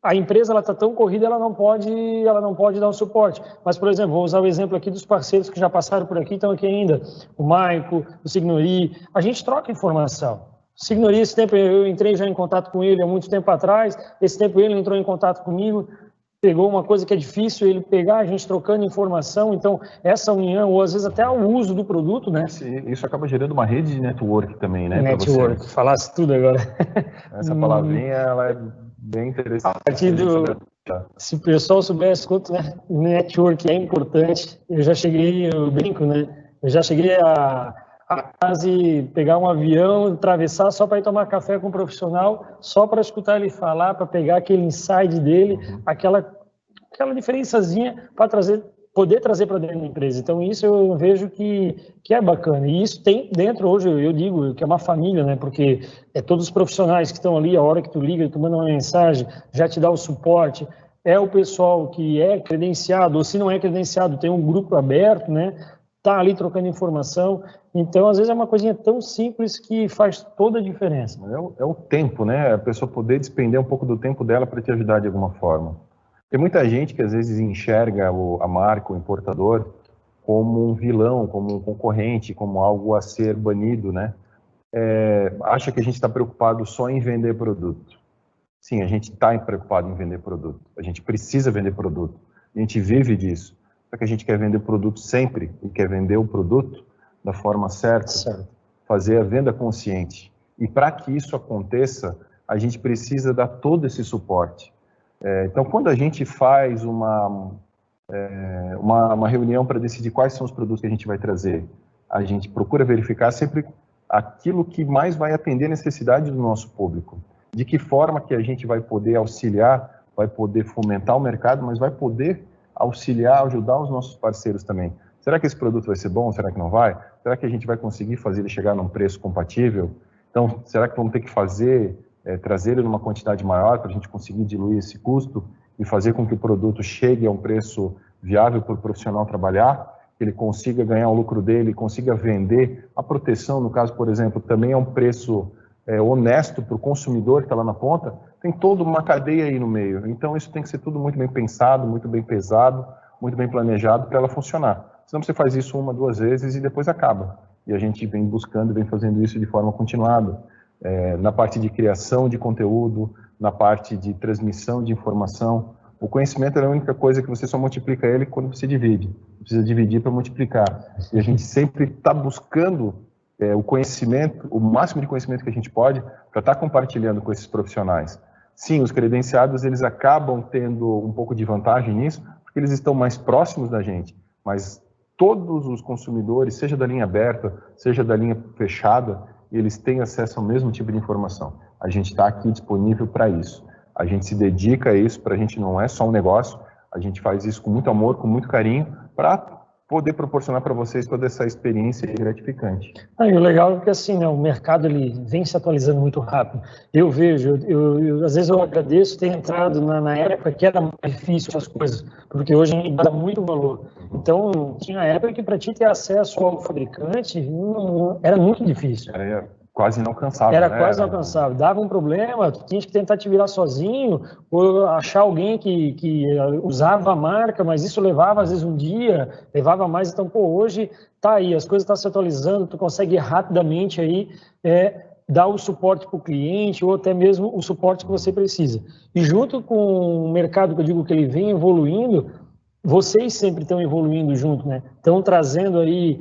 Speaker 2: a empresa está tão corrida, ela não pode dar um suporte. Mas, por exemplo, vou usar o exemplo aqui dos parceiros que já passaram por aqui, estão aqui ainda, o Maico, o Signori, a gente troca informação. Signori, esse tempo eu entrei já em contato com ele há muito tempo atrás, esse tempo ele entrou em contato comigo. pegou uma coisa que é difícil ele pegar, a gente trocando informação, então essa união, ou às vezes até o uso do produto, né?
Speaker 1: Isso acaba gerando uma rede de network também, né?
Speaker 2: Network, falasse tudo agora.
Speaker 1: Essa palavrinha, ela é bem interessante.
Speaker 2: Se o pessoal soubesse quanto network é importante, eu brinco, né? Eu já cheguei a quase pegar um avião, atravessar só para ir tomar café com um profissional, só para escutar ele falar, para pegar aquele insight dele, aquela diferençazinha para poder trazer para dentro da empresa. Então, isso eu vejo que é bacana. E isso tem dentro, hoje, eu digo que é uma família, né? Porque é todos os profissionais que estão ali, a hora que tu liga, tu manda uma mensagem, já te dá o suporte. É o pessoal que é credenciado, ou se não é credenciado, tem um grupo aberto, né? Tá ali trocando informação. Então, às vezes, é uma coisinha tão simples que faz toda a diferença.
Speaker 1: É o tempo, né? A pessoa poder despender um pouco do tempo dela para te ajudar de alguma forma. Tem muita gente que às vezes enxerga a marca, o importador, como um vilão, como um concorrente, como algo a ser banido, né? Acha que a gente está preocupado só em vender produto. Sim, a gente está preocupado em vender produto. A gente precisa vender produto. A gente vive disso. Só que a gente quer vender produto sempre e quer vender o produto da forma certa, fazer a venda consciente. E para que isso aconteça, a gente precisa dar todo esse suporte. Então, quando a gente faz uma reunião para decidir quais são os produtos que a gente vai trazer, a gente procura verificar sempre aquilo que mais vai atender a necessidade do nosso público. De que forma que a gente vai poder auxiliar, vai poder fomentar o mercado, mas vai poder auxiliar, ajudar os nossos parceiros também. Será que esse produto vai ser bom? Será que não vai? Será que a gente vai conseguir fazer ele chegar num preço compatível? Então, será que vamos ter que trazer ele numa quantidade maior para a gente conseguir diluir esse custo e fazer com que o produto chegue a um preço viável para o profissional trabalhar, que ele consiga ganhar o lucro dele, consiga vender. A proteção, no caso, por exemplo, também é um preço honesto para o consumidor que está lá na ponta. Tem toda uma cadeia aí no meio. Então, isso tem que ser tudo muito bem pensado, muito bem pesado, muito bem planejado para ela funcionar. Senão você faz isso uma, duas vezes e depois acaba. E a gente vem buscando, vem fazendo isso de forma continuada. Na parte de criação de conteúdo, na parte de transmissão de informação. O conhecimento é a única coisa que você só multiplica ele quando você divide. Você precisa dividir para multiplicar. E a gente sempre está buscando o conhecimento, o máximo de conhecimento que a gente pode, para estar compartilhando com esses profissionais. Sim, os credenciados, eles acabam tendo um pouco de vantagem nisso, porque eles estão mais próximos da gente, mas todos os consumidores, seja da linha aberta, seja da linha fechada, eles têm acesso ao mesmo tipo de informação. A gente está aqui disponível para isso. A gente se dedica a isso, para a gente não é só um negócio, a gente faz isso com muito amor, com muito carinho, para poder proporcionar para vocês toda essa experiência gratificante.
Speaker 2: E o legal é que assim, né, o mercado ele vem se atualizando muito rápido. Eu vejo, às vezes eu agradeço ter entrado na época que era mais difícil as coisas, porque hoje a gente dá muito valor. Então, tinha época que para ti ter acesso ao fabricante era muito difícil.
Speaker 1: Era quase inalcançável.
Speaker 2: Era quase inalcançável. Dava um problema, tu tinha que tentar te virar sozinho, ou achar alguém que usava a marca, mas isso levava às vezes um dia, levava mais. Então, hoje tá aí, as coisas estão se atualizando, tu consegue rapidamente aí dar o suporte para o cliente, ou até mesmo o suporte que você precisa. E junto com o mercado, que eu digo que ele vem evoluindo, vocês sempre estão evoluindo junto, né? Estão trazendo aí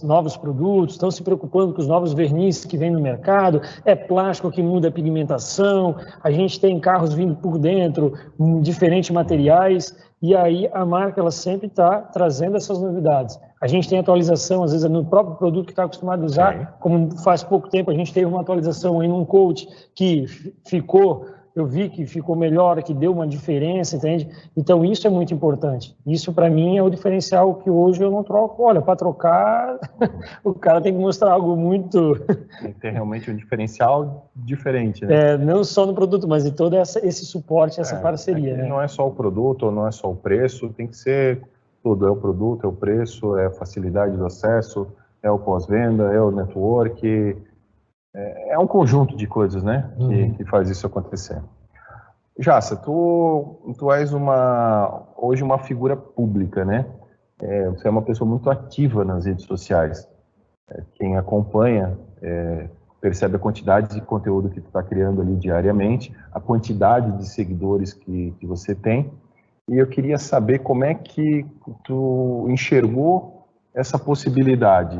Speaker 2: novos produtos, estão se preocupando com os novos vernizes que vêm no mercado, plástico que muda a pigmentação, a gente tem carros vindo por dentro, diferentes materiais, e aí a marca ela sempre está trazendo essas novidades. A gente tem atualização, às vezes, no próprio produto que está acostumado a usar, como faz pouco tempo a gente teve uma atualização aí num coach que eu vi que ficou melhor, que deu uma diferença, entende? Então, isso é muito importante. Isso, para mim, é o diferencial que hoje eu não troco. Olha, para trocar, o cara tem que mostrar algo muito...
Speaker 1: Tem que ter realmente um diferencial diferente, né?
Speaker 2: Não só no produto, mas em todo esse suporte, essa parceria, né?
Speaker 1: Não é só o produto, ou não é só o preço, tem que ser tudo. É o produto, é o preço, é a facilidade do acesso, é o pós-venda, é o network... É um conjunto de coisas, né, que faz isso acontecer. Jassa, tu és hoje uma figura pública, né? Você é uma pessoa muito ativa nas redes sociais. Quem acompanha percebe a quantidade de conteúdo que tu está criando ali diariamente, a quantidade de seguidores que você tem. E eu queria saber como é que tu enxergou essa possibilidade.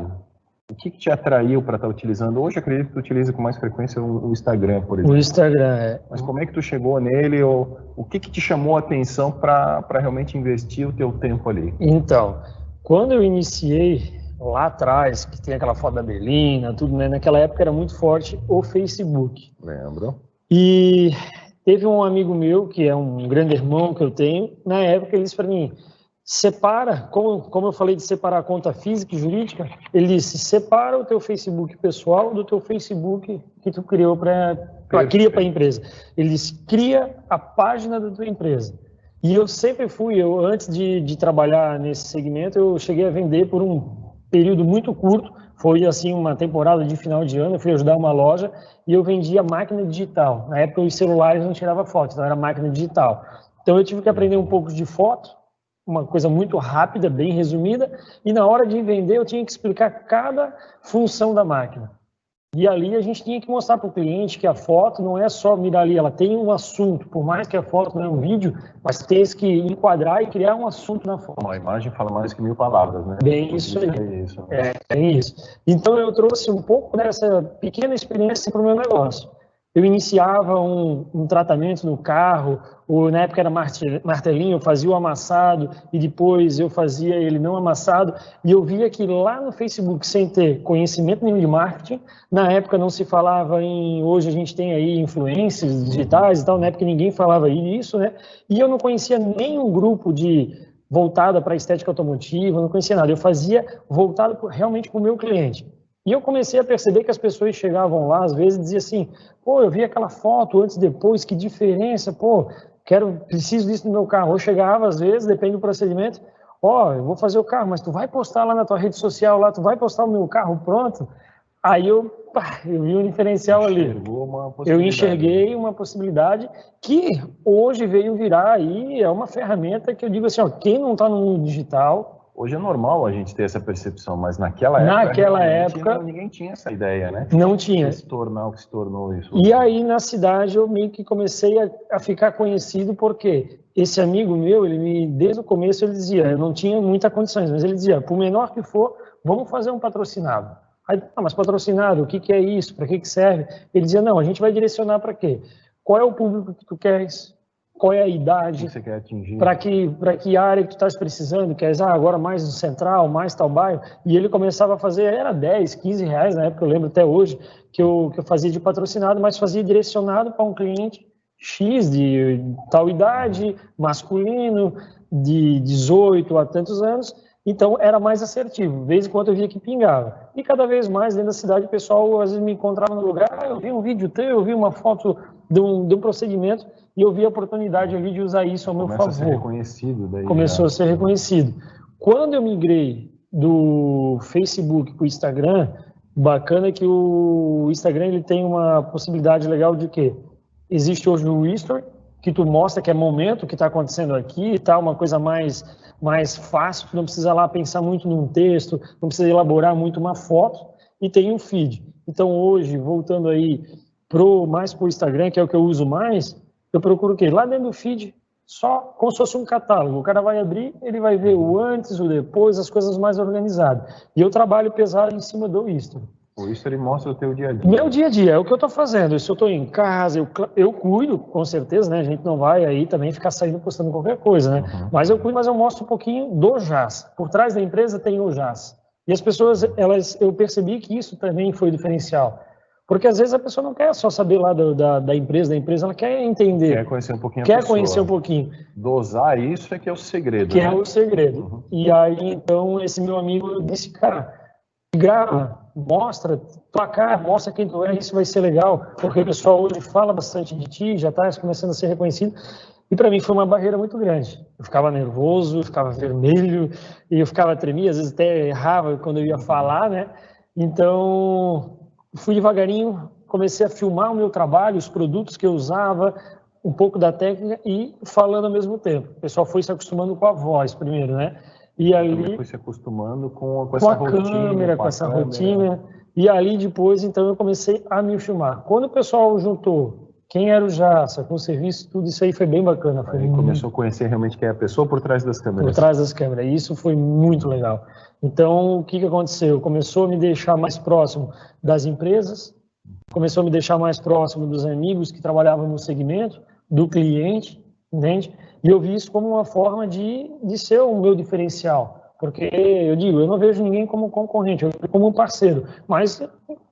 Speaker 1: O que te atraiu para estar utilizando? Hoje eu acredito que tu utiliza com mais frequência o Instagram, por exemplo.
Speaker 2: O Instagram, é.
Speaker 1: Mas como é que tu chegou nele? Ou o que te chamou a atenção para realmente investir o teu tempo ali?
Speaker 2: Então, quando eu iniciei lá atrás, que tem aquela foto da Belina, tudo, né? Naquela época era muito forte o Facebook.
Speaker 1: Lembro.
Speaker 2: E teve um amigo meu, que é um grande irmão que eu tenho, na época ele disse para mim, separa, como eu falei de separar a conta física e jurídica, ele disse, separa o teu Facebook pessoal do teu Facebook que tu criou cria para a empresa. Ele disse, cria a página da tua empresa. E eu sempre antes de trabalhar nesse segmento, eu cheguei a vender por um período muito curto, foi assim uma temporada de final de ano, eu fui ajudar uma loja e eu vendia máquina digital. Na época os celulares não tiravam foto, então era máquina digital. Então eu tive que aprender um pouco de foto, uma coisa muito rápida, bem resumida, e na hora de vender eu tinha que explicar cada função da máquina. E ali a gente tinha que mostrar para o cliente que a foto não é só mirar ali, ela tem um assunto, por mais que a foto não é um vídeo, mas tem que enquadrar e criar um assunto na foto.
Speaker 1: Uma imagem fala mais que 1000 palavras, né?
Speaker 2: Bem isso aí. É isso. Então eu trouxe um pouco dessa pequena experiência para o meu negócio. Eu iniciava um tratamento no carro, ou na época era martelinho, eu fazia o amassado e depois eu fazia ele não amassado, e eu via que lá no Facebook, sem ter conhecimento nenhum de marketing, na época não se falava hoje a gente tem aí influências digitais e tal, na época ninguém falava isso, né? E eu não conhecia nenhum grupo voltada para a estética automotiva, não conhecia nada, eu fazia voltado realmente para o meu cliente. E eu comecei a perceber que as pessoas chegavam lá, às vezes, e diziam assim, pô, eu vi aquela foto antes e depois, que diferença, pô, preciso disso no meu carro. Eu chegava, às vezes, depende do procedimento, eu vou fazer o carro, mas tu vai postar lá na tua rede social, lá, tu vai postar o meu carro pronto? Aí eu vi um diferencial ali. Eu enxerguei uma possibilidade que hoje veio virar aí, é uma ferramenta que eu digo assim, quem não está no mundo digital...
Speaker 1: Hoje é normal a gente ter essa percepção, mas naquela época ninguém tinha essa ideia, né?
Speaker 2: Não tinha.
Speaker 1: Se tornar o que se tornou isso.
Speaker 2: E aí na cidade eu meio que comecei a ficar conhecido porque esse amigo meu, desde o começo ele dizia, eu não tinha muitas condições, mas ele dizia, por menor que for, vamos fazer um patrocinado. Aí, mas patrocinado, o que é isso? Para que serve? Ele dizia, não, a gente vai direcionar para quê? Qual é o público que tu queres? Qual é a idade,
Speaker 1: que você quer atingir,
Speaker 2: para que área que tu estás precisando, queres agora mais no central, mais tal bairro, e ele começava a fazer, era 10, 15 reais na época, eu lembro até hoje, que eu fazia de patrocinado, mas fazia direcionado para um cliente X de tal idade, masculino, de 18 a tantos anos, então era mais assertivo, de vez em quando eu via que pingava. E cada vez mais dentro da cidade o pessoal às vezes me encontrava no lugar, eu vi um vídeo teu, eu vi uma foto de um procedimento, e eu vi a oportunidade ali de usar isso ao meu favor.
Speaker 1: Começou a ser reconhecido.
Speaker 2: Começou a ser reconhecido. Quando eu migrei do Facebook para o Instagram, bacana que o Instagram ele tem uma possibilidade legal de quê? Existe hoje o History, que tu mostra que é momento, o que está acontecendo aqui e tal, uma coisa mais fácil, tu não precisa lá pensar muito num texto, não precisa elaborar muito uma foto, e tem um feed. Então hoje, voltando aí mais para o Instagram, que é o que eu uso mais, eu procuro o quê? Lá dentro do feed, só como se fosse um catálogo. O cara vai abrir, ele vai ver o antes, o depois, as coisas mais organizadas. E eu trabalho pesado em cima do History.
Speaker 1: O History mostra o teu dia a dia.
Speaker 2: Meu dia a dia, é o que eu estou fazendo. Se eu estou em casa, eu cuido, com certeza, né? A gente não vai aí também ficar saindo postando qualquer coisa, né? Uhum. Mas eu cuido, mas eu mostro um pouquinho do JAS. Por trás da empresa tem o JAS. E as pessoas, eu percebi que isso também foi diferencial. Porque às vezes a pessoa não quer só saber lá da empresa, ela quer entender.
Speaker 1: Quer conhecer um pouquinho
Speaker 2: Quer conhecer um pouquinho.
Speaker 1: Dosar isso é que é o segredo.
Speaker 2: Que é o segredo. Uhum. E aí, então, esse meu amigo disse, cara, grava, mostra tua cara, mostra quem tu é, isso vai ser legal. Porque o pessoal hoje fala bastante de ti, já está começando a ser reconhecido. E para mim foi uma barreira muito grande. Eu ficava nervoso, eu ficava vermelho, e eu ficava tremia, às vezes até errava quando eu ia falar, né? Então... fui devagarinho, comecei a filmar o meu trabalho, os produtos que eu usava, um pouco da técnica e falando ao mesmo tempo. O pessoal foi se acostumando com a voz primeiro, né? E ali...
Speaker 1: foi se acostumando com
Speaker 2: essa rotina. Com essa rotina. E ali depois, então, eu comecei a me filmar. Quando o pessoal juntou quem era o Jassa, com o serviço, tudo isso aí foi bem bacana.
Speaker 1: Aí começou a conhecer realmente quem é a pessoa por trás das câmeras.
Speaker 2: Por trás das câmeras, e isso foi muito legal. Então, o que aconteceu? Começou a me deixar mais próximo das empresas, começou a me deixar mais próximo dos amigos que trabalhavam no segmento, do cliente, entende? E eu vi isso como uma forma de ser o meu diferencial. Porque, eu digo, eu não vejo ninguém como concorrente, eu vejo como um parceiro. Mas,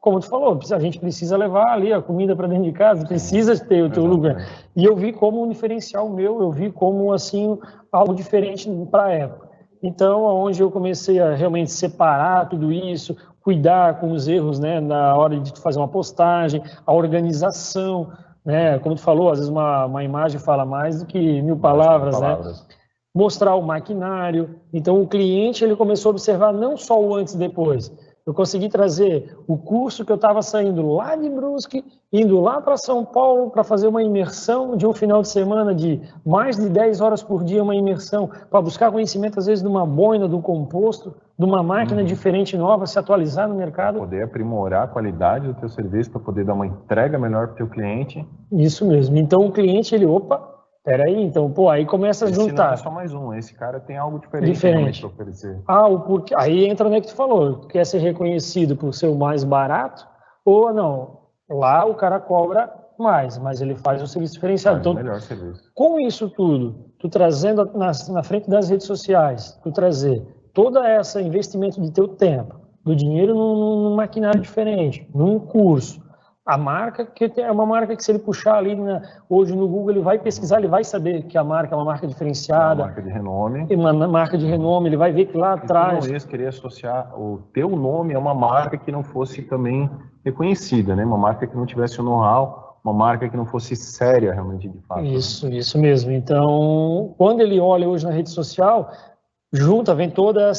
Speaker 2: como tu falou, a gente precisa levar ali a comida para dentro de casa, precisa ter o teu lugar. E eu vi como um diferencial meu, eu vi como, assim, algo diferente para a época. Então, onde eu comecei a realmente separar tudo isso, cuidar com os erros, né, na hora de fazer uma postagem, a organização, né, como tu falou, às vezes uma imagem fala mais do que mil palavras, né? Mostrar o maquinário. Então, o cliente ele começou a observar não só o antes e depois. Eu consegui trazer o curso que eu estava saindo lá de Brusque, indo lá para São Paulo para fazer uma imersão de um final de semana de mais de 10 horas por dia, uma imersão, para buscar conhecimento, às vezes, de uma boina, de um composto, de uma máquina diferente, nova, se atualizar no mercado.
Speaker 1: Para poder aprimorar a qualidade do teu serviço, para poder dar uma entrega melhor para o teu cliente.
Speaker 2: Isso mesmo. Então, o cliente, ele, peraí, então, aí começa a juntar.
Speaker 1: Não é só mais um, esse cara tem algo diferente para oferecer.
Speaker 2: O porquê. Aí entra no que tu falou, tu quer ser reconhecido por ser o mais barato, ou não, lá o cara cobra mais, mas ele faz um serviço diferenciado.
Speaker 1: Então, melhor serviço.
Speaker 2: Com isso tudo, tu trazendo na frente das redes sociais, tu trazer todo esse investimento de teu tempo, do dinheiro num maquinário diferente, num curso, a marca, que é uma marca que se ele puxar ali hoje no Google, ele vai pesquisar, ele vai saber que a marca é uma marca diferenciada.
Speaker 1: Uma marca de renome.
Speaker 2: Uma marca de renome, ele vai ver que lá atrás...
Speaker 1: Talvez querer associar o teu nome a uma marca que não fosse também reconhecida, né? Uma marca que não tivesse o know-how, uma marca que não fosse séria realmente de fato.
Speaker 2: Isso mesmo. Então, quando ele olha hoje na rede social, vem toda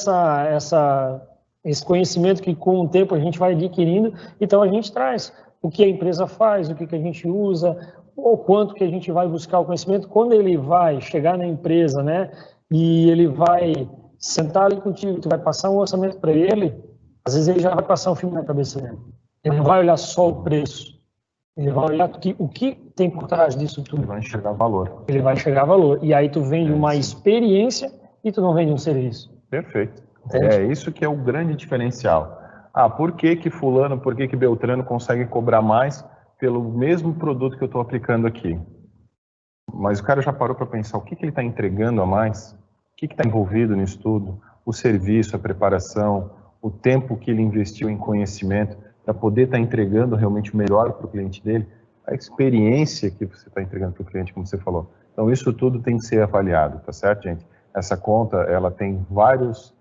Speaker 2: esse conhecimento que com o tempo a gente vai adquirindo, então a gente traz o que a empresa faz, o que a gente usa, o quanto que a gente vai buscar o conhecimento. Quando ele vai chegar na empresa, né, e ele vai sentar ali contigo, tu vai passar um orçamento para ele, às vezes ele já vai passar um filme na cabeça dele. Ele não vai olhar só o preço, ele vai olhar o que tem por trás disso tudo.
Speaker 1: Ele vai enxergar valor.
Speaker 2: Ele vai enxergar valor. E aí tu vende uma experiência e tu não vende um serviço.
Speaker 1: Perfeito.
Speaker 2: Entende?
Speaker 1: É isso que é o grande diferencial. Por que fulano, por que Beltrano consegue cobrar mais pelo mesmo produto que eu estou aplicando aqui? Mas o cara já parou para pensar o que ele está entregando a mais? O que está envolvido nisso tudo? O serviço, a preparação, o tempo que ele investiu em conhecimento para poder estar entregando realmente o melhor para o cliente dele, a experiência que você está entregando para o cliente, como você falou. Então isso tudo tem que ser avaliado, tá certo, gente? Essa conta, ela tem várias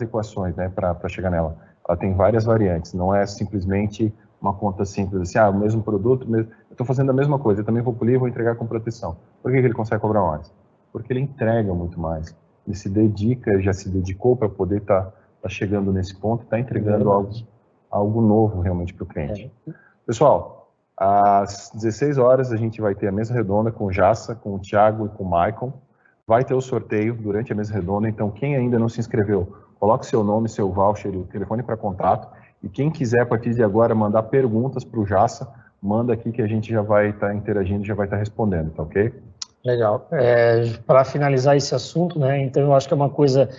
Speaker 1: equações, né, para chegar nela. Ela tem várias variantes, não é simplesmente uma conta simples, assim, o mesmo produto, eu estou fazendo a mesma coisa, eu também vou polir e vou entregar com proteção. Por que ele consegue cobrar mais? Porque ele entrega muito mais. Ele se dedica, já se dedicou para poder estar chegando nesse ponto, está entregando algo novo realmente para o cliente. Pessoal, às 16 horas a gente vai ter a mesa redonda com o Jassa, com o Thiago e com o Maicon. Vai ter o sorteio durante a mesa redonda, então quem ainda não se inscreveu, coloque seu nome, seu voucher e o telefone para contato. E quem quiser, a partir de agora, mandar perguntas para o Jassa, manda aqui que a gente já vai estar interagindo, já vai estar respondendo, tá ok?
Speaker 2: Legal. Para finalizar esse assunto, né, então eu acho que é uma coisa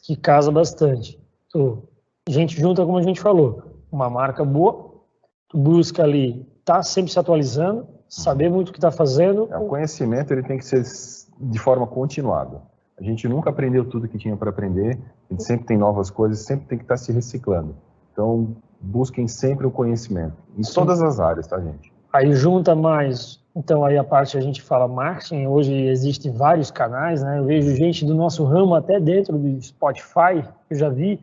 Speaker 2: que casa bastante. A gente junta, como a gente falou, uma marca boa, tu busca ali, tá sempre se atualizando, saber muito o que está fazendo.
Speaker 1: O conhecimento ele tem que ser de forma continuada. A gente nunca aprendeu tudo que tinha para aprender, a gente sempre tem novas coisas, sempre tem que estar se reciclando. Então, busquem sempre o conhecimento, em todas as áreas, tá, gente?
Speaker 2: Aí junta mais, então aí a parte a gente fala marketing, hoje existem vários canais, né? Eu vejo gente do nosso ramo até dentro do Spotify, eu já vi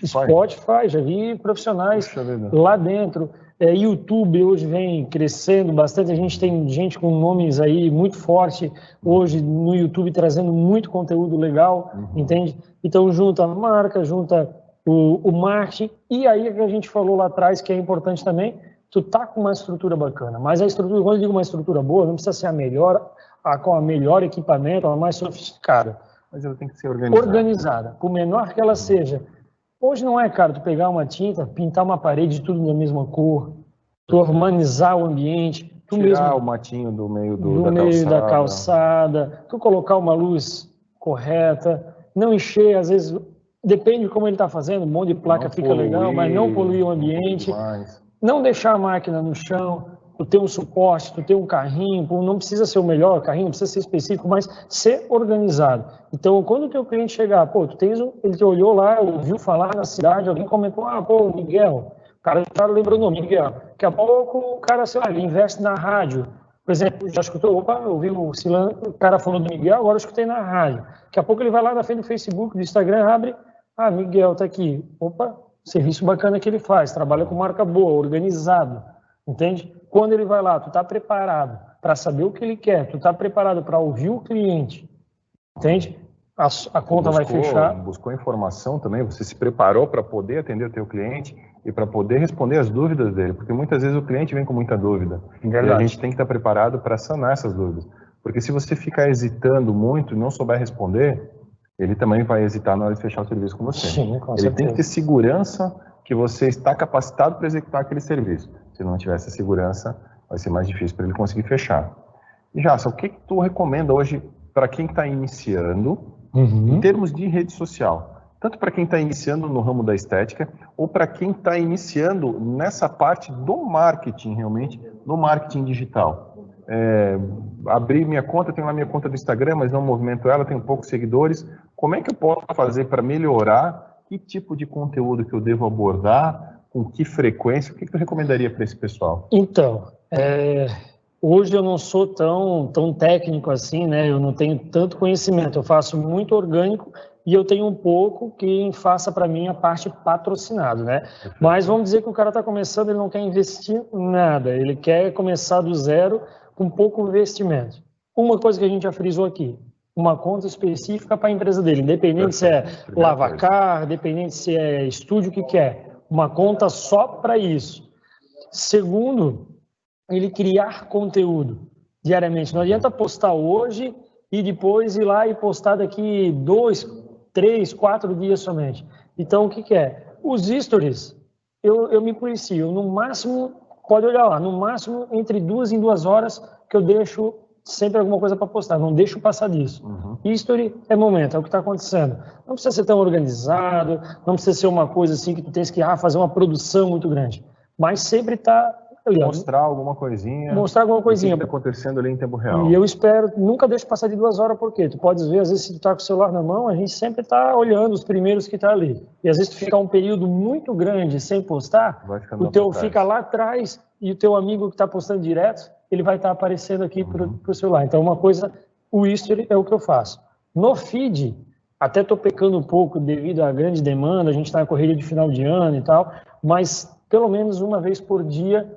Speaker 2: Spotify, já vi profissionais lá dentro. YouTube hoje vem crescendo bastante, a gente tem gente com nomes aí muito forte hoje no YouTube trazendo muito conteúdo legal, entende? Então junta a marca, junta o marketing, e aí que a gente falou lá atrás, que é importante também, tu tá com uma estrutura bacana, mas a estrutura, quando eu digo uma estrutura boa, não precisa ser a melhor, com a melhor equipamento, a mais sofisticada.
Speaker 1: Mas ela tem que ser organizada.
Speaker 2: Por menor que ela seja, Hoje não é, cara, tu pegar uma tinta, pintar uma parede tudo da mesma cor, tu urbanizar o ambiente, tu
Speaker 1: Tirar
Speaker 2: mesmo
Speaker 1: o matinho do meio
Speaker 2: da calçada, tu colocar uma luz correta, não encher, às vezes, depende de como ele está fazendo, um monte de placa
Speaker 1: não
Speaker 2: fica
Speaker 1: poluir,
Speaker 2: legal, mas não poluir o ambiente, não deixar a máquina no chão, tu ter um suporte, tu ter um carrinho, não precisa ser o melhor carrinho, não precisa ser específico, mas ser organizado. Então, quando o teu cliente chegar, pô, ele te olhou lá, ouviu falar na cidade, alguém comentou, pô, Miguel, o cara já lembrou o nome, Miguel. Daqui a pouco o cara, sei lá, ele investe na rádio. Por exemplo, já escutou, eu vi o cara falando do Miguel, agora eu escutei na rádio. Daqui a pouco ele vai lá na frente do Facebook, do Instagram, abre, Miguel tá aqui. Opa, serviço bacana que ele faz, trabalha com marca boa, organizado, entende? Quando ele vai lá, tu tá preparado para saber o que ele quer, tu tá preparado para ouvir o cliente, entende? A conta vai fechar.
Speaker 1: Buscou informação também, você se preparou para poder atender o teu cliente e para poder responder as dúvidas dele, porque muitas vezes o cliente vem com muita dúvida. Verdade. E a gente tem que estar preparado para sanar essas dúvidas. Porque se você ficar hesitando muito e não souber responder, ele também vai hesitar na hora de fechar o serviço com você.
Speaker 2: Sim, com
Speaker 1: ele
Speaker 2: certeza.
Speaker 1: tem que ter segurança que você está capacitado para executar aquele serviço. Se não tiver essa segurança, vai ser mais difícil para ele conseguir fechar. E Jassa, o que tu recomenda hoje para quem está iniciando, em termos de rede social? Tanto para quem está iniciando no ramo da estética, ou para quem está iniciando nessa parte do marketing, realmente, no marketing digital. Abri minha conta, tenho lá minha conta do Instagram, mas não movimento ela, tenho poucos seguidores. Como é que eu posso fazer para melhorar? Que tipo de conteúdo que eu devo abordar? Com que frequência? O que tu recomendaria para esse pessoal?
Speaker 2: Então, hoje eu não sou tão técnico assim, né? Eu não tenho tanto conhecimento. Eu faço muito orgânico e eu tenho um pouco quem faça para mim a parte patrocinado, né? Mas vamos dizer que o cara está começando, ele não quer investir nada, ele quer começar do zero com pouco investimento. Uma coisa que a gente já frisou aqui, uma conta específica para a empresa dele, independente se é lavacar, independente se é estúdio, o que quer. Uma conta só para isso. Segundo, ele criar conteúdo diariamente. Não adianta postar hoje e depois ir lá e postar daqui 2, 3, 4 dias somente. Então, o que é? Os stories, eu me policio. No máximo, pode olhar lá, no máximo entre 2 em 2 horas que eu deixo sempre alguma coisa para postar. Não deixo passar disso. History é momento, é o que está acontecendo. Não precisa ser tão organizado, não precisa ser uma coisa assim que tu tens que fazer uma produção muito grande. Mas sempre está...
Speaker 1: Mostrar alguma coisinha.
Speaker 2: Mostrar alguma coisinha.
Speaker 1: O que está acontecendo ali em tempo real.
Speaker 2: E eu espero, nunca deixo passar de 2 horas, porque tu podes ver, às vezes, se tu tá com o celular na mão, a gente sempre tá olhando os primeiros que tá ali. E às vezes tu fica um período muito grande sem postar, o teu fica lá atrás e o teu amigo que tá postando direto, ele vai estar aparecendo aqui pro celular. Então, uma coisa, o history é o que eu faço. No feed, até tô pecando um pouco devido à grande demanda, a gente tá na corrida de final de ano e tal, mas pelo menos uma vez por dia,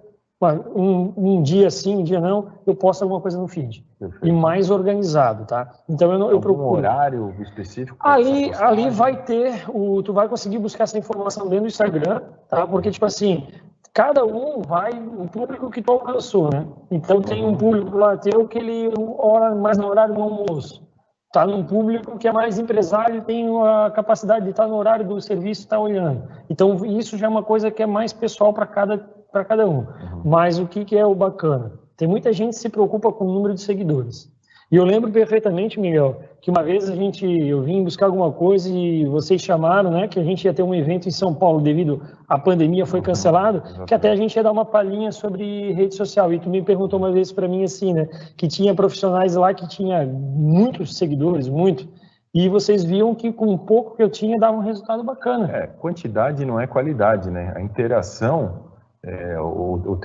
Speaker 2: um dia sim, um dia não, eu posto alguma coisa no feed. Perfeito. E mais organizado, tá? Então eu procuro.
Speaker 1: Horário específico?
Speaker 2: Ali vai ter, tu vai conseguir buscar essa informação dentro do Instagram, tá? Porque, tipo assim, cada um vai, o público que tu alcançou, né? Então tem um público lá teu que ele ora mais no horário do almoço. Tá num público que é mais empresário, tem a capacidade de estar no horário do serviço, estar olhando. Então, isso já é uma coisa que é mais pessoal para cada um. Mas o que é o bacana? Tem muita gente que se preocupa com o número de seguidores. E eu lembro perfeitamente, Miguel, que uma vez eu vim buscar alguma coisa e vocês chamaram, né, que a gente ia ter um evento em São Paulo devido à pandemia, foi cancelado, que até a gente ia dar uma palhinha sobre rede social. E tu me perguntou uma vez para mim assim, né, que tinha profissionais lá que tinha muitos seguidores, muito, e vocês viam que com um pouco que eu tinha dava um resultado bacana.
Speaker 1: Quantidade não é qualidade, né? A interação, os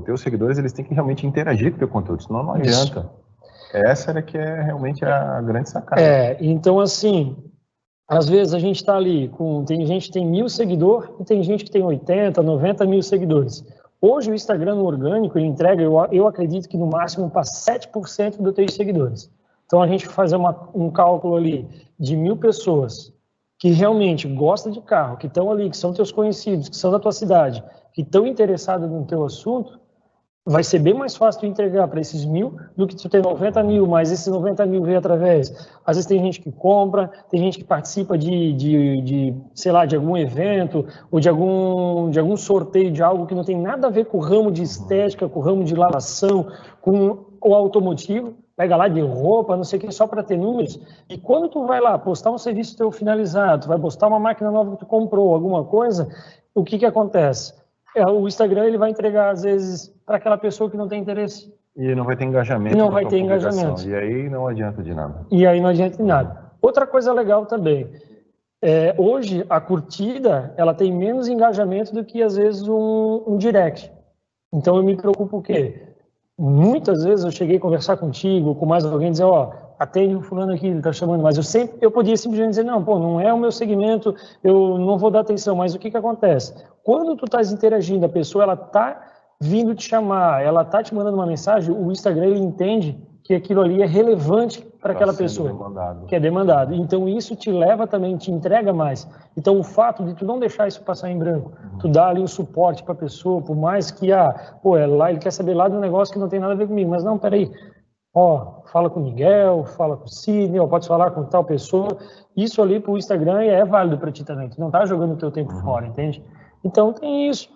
Speaker 1: teus seguidores, eles têm que realmente interagir com o teu conteúdo, senão não adianta. Isso. Essa era que é realmente a grande sacada.
Speaker 2: Então assim, às vezes a gente está ali, tem gente que tem 1.000 seguidores e tem gente que tem 80, 90 mil seguidores. Hoje o Instagram no orgânico, ele entrega, eu acredito que no máximo para 7% dos teus seguidores. Então a gente fazer um cálculo ali de 1.000 pessoas que realmente gostam de carro, que estão ali, que são teus conhecidos, que são da tua cidade, que estão interessados no teu assunto, vai ser bem mais fácil tu entregar para esses 1.000 do que tu ter 90 mil, mas esses 90 mil vem através. Às vezes tem gente que compra, tem gente que participa sei lá, de algum evento ou de algum sorteio de algo que não tem nada a ver com o ramo de estética, com o ramo de lavação, com o automotivo. Pega lá de roupa, não sei o que, só para ter números. E quando tu vai lá postar um serviço teu finalizado, tu vai postar uma máquina nova que tu comprou, alguma coisa, o que acontece? O Instagram ele vai entregar, às vezes, para aquela pessoa que não tem interesse.
Speaker 1: E não vai ter engajamento.
Speaker 2: Não vai ter engajamento.
Speaker 1: E aí não adianta de nada.
Speaker 2: E aí não adianta de nada. Outra coisa legal também, hoje a curtida, ela tem menos engajamento do que, às vezes, um direct. Então eu me preocupo o quê? Muitas vezes eu cheguei a conversar contigo, com mais alguém, dizer, atende um fulano aqui, ele está chamando, mas eu podia simplesmente dizer, não é o meu segmento, eu não vou dar atenção, mas o que acontece? Quando tu estás interagindo, a pessoa, ela está vindo te chamar, ela está te mandando uma mensagem, o Instagram, ele entende que aquilo ali é relevante para aquela pessoa, que é demandado. Então, isso te leva também, te entrega mais. Então, o fato de tu não deixar isso passar em branco, tu dá ali o suporte para a pessoa, por mais que, ele quer saber lá de um negócio que não tem nada a ver comigo, mas não, peraí, fala com o Miguel, fala com o Sidney, pode falar com tal pessoa, isso ali para o Instagram é válido para ti também, tu não tá jogando o teu tempo fora, entende? Então, tem isso.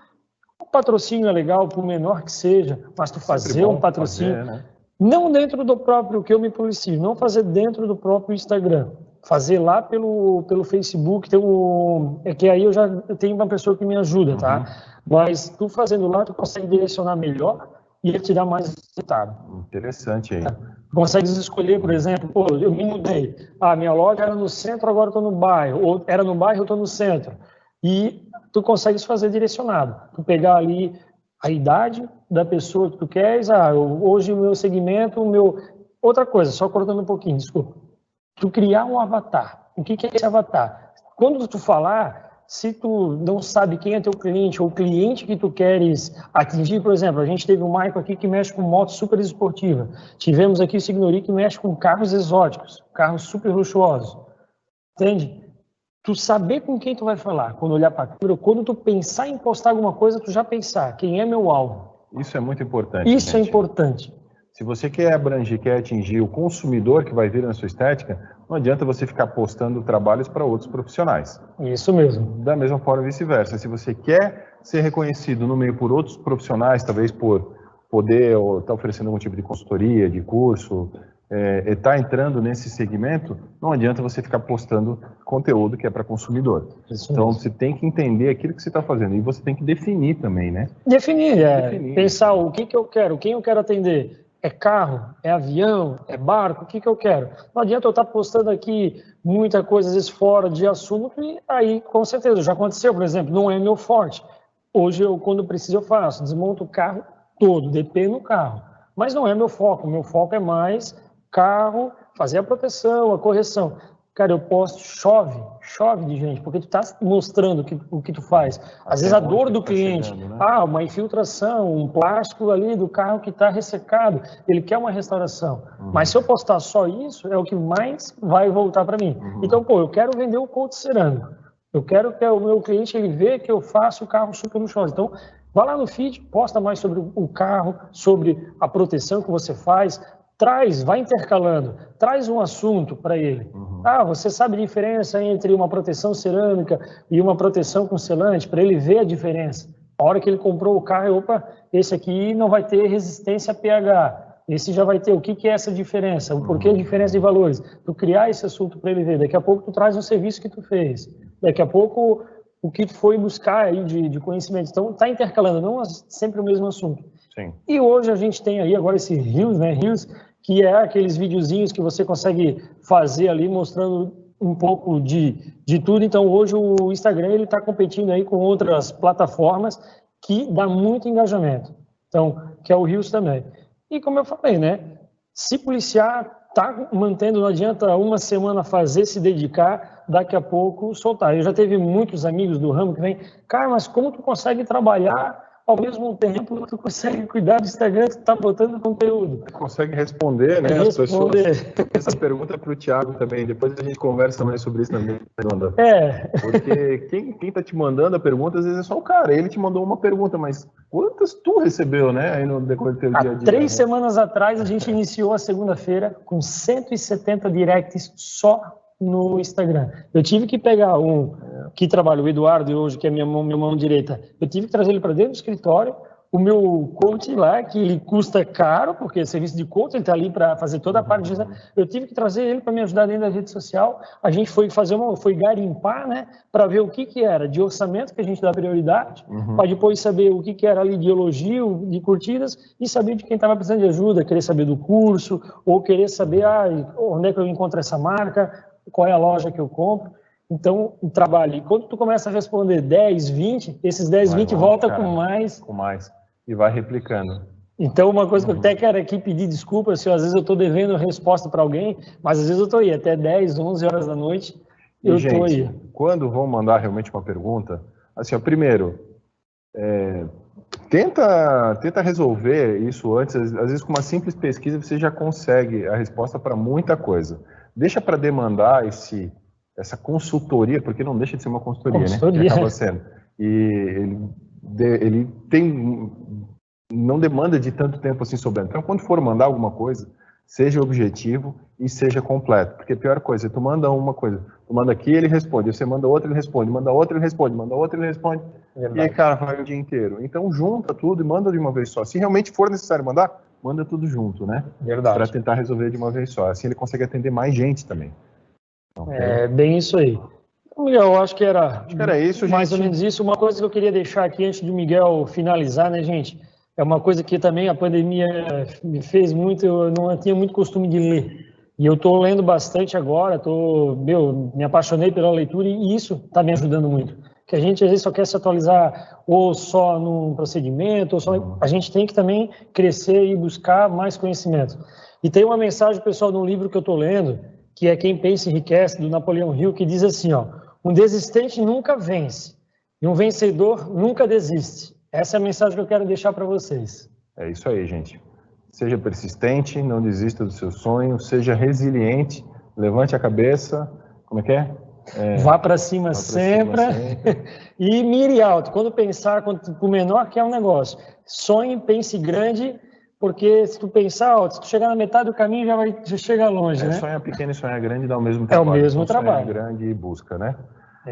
Speaker 2: O patrocínio é legal, por menor que seja, mas tu fazer um patrocínio...
Speaker 1: né?
Speaker 2: Não dentro do próprio que eu me policio, não fazer dentro do próprio Instagram. Fazer lá pelo Facebook, que aí eu tenho uma pessoa que me ajuda, tá? Mas tu fazendo lá, tu consegue direcionar melhor e ele te dá mais resultado.
Speaker 1: Interessante aí.
Speaker 2: Tu consegue escolher, por exemplo, eu me mudei. Minha loja era no centro, agora eu estou no bairro. Ou era no bairro, eu estou no centro. E tu consegues fazer direcionado. Tu pegar ali a idade da pessoa que tu queres, hoje o meu segmento, Outra coisa, só cortando um pouquinho, desculpa. Tu criar um avatar. O que é esse avatar? Quando tu falar, se tu não sabe quem é teu cliente ou o cliente que tu queres atingir, por exemplo, a gente teve o Michael aqui que mexe com moto super esportiva. Tivemos aqui o Signori que mexe com carros exóticos, carros super luxuosos. Entende? Tu saber com quem tu vai falar, quando olhar para a câmera, quando tu pensar em postar alguma coisa, tu já pensar, quem é meu alvo?
Speaker 1: Isso é muito importante.
Speaker 2: Isso é importante.
Speaker 1: Se você quer abranger, quer atingir o consumidor que vai vir na sua estética, não adianta você ficar postando trabalhos para outros profissionais.
Speaker 2: Isso mesmo.
Speaker 1: Da mesma forma, vice-versa. Se você quer ser reconhecido no meio por outros profissionais, talvez por poder estar oferecendo algum tipo de consultoria, de curso, está entrando nesse segmento, não adianta você ficar postando conteúdo que é para consumidor. Então, você tem que entender aquilo que você está fazendo e você tem que definir também, né?
Speaker 2: Definir. Pensar o que eu quero, quem eu quero atender. É carro? É avião? É barco? O que eu quero? Não adianta eu estar postando aqui muita coisa, às vezes, fora de assunto e aí, com certeza, já aconteceu, por exemplo, não é meu forte. Hoje, quando preciso, eu faço. Desmonto o carro todo, DP no carro. Mas não é meu foco. Meu foco é mais carro, fazer a proteção, a correção. Cara, eu posto, chove de gente, porque tu tá mostrando o que tu faz. Às vezes a dor do cliente, chegando, né? Uma infiltração, um plástico ali do carro que está ressecado, ele quer uma restauração. Mas se eu postar só isso, é o que mais vai voltar para mim. Então, eu quero vender o couro cerâmico. Eu quero que o meu cliente ele veja que eu faço o carro super luxuoso. Então, vai lá no feed, posta mais sobre o carro, sobre a proteção que você faz. Vai intercalando, traz um assunto para ele. Você sabe a diferença entre uma proteção cerâmica e uma proteção com selante? Para ele ver a diferença. A hora que ele comprou o carro, esse aqui não vai ter resistência a pH. Esse já vai ter. O que é essa diferença? O porquê a diferença de valores? Tu criar esse assunto para ele ver. Daqui a pouco tu traz um serviço que tu fez. Daqui a pouco o que tu foi buscar aí de conhecimento. Então tá intercalando, não sempre o mesmo assunto.
Speaker 1: Sim.
Speaker 2: E hoje a gente tem aí agora esse Reels, né? Reels, que é aqueles videozinhos que você consegue fazer ali mostrando um pouco de tudo. Então, hoje o Instagram ele está competindo aí com outras plataformas que dá muito engajamento. Então, que é o Reels também. E como eu falei, né? Se policiar, tá mantendo, não adianta uma semana fazer, se dedicar, daqui a pouco soltar. Eu já teve muitos amigos do ramo que vêm, cara, mas como tu consegue trabalhar ao mesmo tempo tu consegue cuidar do Instagram, tu tá botando conteúdo.
Speaker 1: Consegue responder, né? As pessoas. Essa pergunta é para o Thiago também, depois a gente conversa mais sobre isso também, Redonda. Porque quem tá te mandando a pergunta, às vezes é só o cara, ele te mandou uma pergunta, mas quantas tu recebeu, né, aí no decorrer do teu dia a dia?
Speaker 2: 3 semanas atrás, a gente iniciou a segunda-feira com 170 directs só no Instagram. Eu tive que pegar um que trabalha, o Eduardo, hoje, que é minha mão direita, eu tive que trazer ele para dentro do escritório, o meu coach lá, que ele custa caro, porque é serviço de coach, ele está ali para fazer toda a parte disso. Eu tive que trazer ele para me ajudar dentro da rede social. A gente foi garimpar, né, para ver o que era de orçamento que a gente dá prioridade, para depois saber o que era ali de elogio, de curtidas, e saber de quem estava precisando de ajuda, querer saber do curso, ou querer saber onde é que eu encontro essa marca, qual é a loja que eu compro. Então, o trabalho. E quando tu começa a responder 10, 20, esses 10, 20 volta com mais.
Speaker 1: Com mais. E vai replicando.
Speaker 2: Então, uma coisa que eu até quero aqui pedir desculpa, se às vezes eu estou devendo resposta para alguém, mas às vezes eu estou aí, até 10, 11 horas da noite, eu estou aí.
Speaker 1: Quando vão mandar realmente uma pergunta, assim, ó, primeiro, tenta resolver isso antes, às vezes com uma simples pesquisa você já consegue a resposta para muita coisa. Deixa para demandar essa consultoria, porque não deixa de ser uma consultoria, né? Que acaba sendo. E ele não demanda de tanto tempo assim sobrando. Então, quando for mandar alguma coisa, seja objetivo e seja completo. Porque a pior coisa é tu manda uma coisa, tu manda aqui, ele responde, você manda outra, ele responde, manda outra, ele responde, manda outra, ele responde. E aí, cara, vai o dia inteiro. Então, junta tudo e manda de uma vez só. Se realmente for necessário mandar, manda tudo junto, né?
Speaker 2: Verdade.
Speaker 1: Para tentar resolver de uma vez só. Assim ele consegue atender mais gente também.
Speaker 2: É bem isso aí. Miguel, eu acho que era
Speaker 1: isso,
Speaker 2: mais ou menos isso. Uma coisa que eu queria deixar aqui antes do Miguel finalizar, né, gente? É uma coisa que também a pandemia me fez muito, eu não tinha muito costume de ler. E eu estou lendo bastante agora, me apaixonei pela leitura e isso está me ajudando muito. Que a gente às vezes só quer se atualizar ou só num procedimento, ou só... a gente tem que também crescer e buscar mais conhecimento. E tem uma mensagem, pessoal, de um livro que eu estou lendo, que é Quem Pensa Enriquece, do Napoleão Hill, que diz assim, ó, um desistente nunca vence e um vencedor nunca desiste. Essa é a mensagem que eu quero deixar para vocês.
Speaker 1: É isso aí, gente. Seja persistente, não desista do seu sonho, seja resiliente, levante a cabeça, como é que é?
Speaker 2: Vá para cima sempre e mire alto. Quando pensar, o menor que é um negócio, sonhe, pense grande, porque se tu pensar alto, se tu chegar na metade do caminho, já chega longe, né?
Speaker 1: Sonhar pequeno e sonhar grande dá o mesmo trabalho.
Speaker 2: É o mesmo trabalho.
Speaker 1: Sonhar grande e busca, né?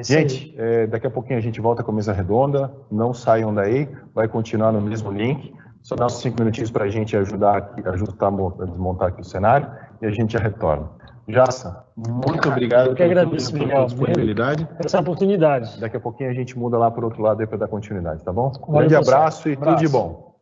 Speaker 1: Gente, daqui a pouquinho a gente volta com a mesa redonda, não saiam daí, vai continuar no mesmo link, só dá uns 5 minutinhos para a gente ajudar a desmontar aqui o cenário e a gente já retorna. Jaça, muito obrigado
Speaker 2: pela disponibilidade. Essa oportunidade.
Speaker 1: Daqui a pouquinho a gente muda lá para o outro lado para dar continuidade, tá bom? Um grande abraço e tudo de bom.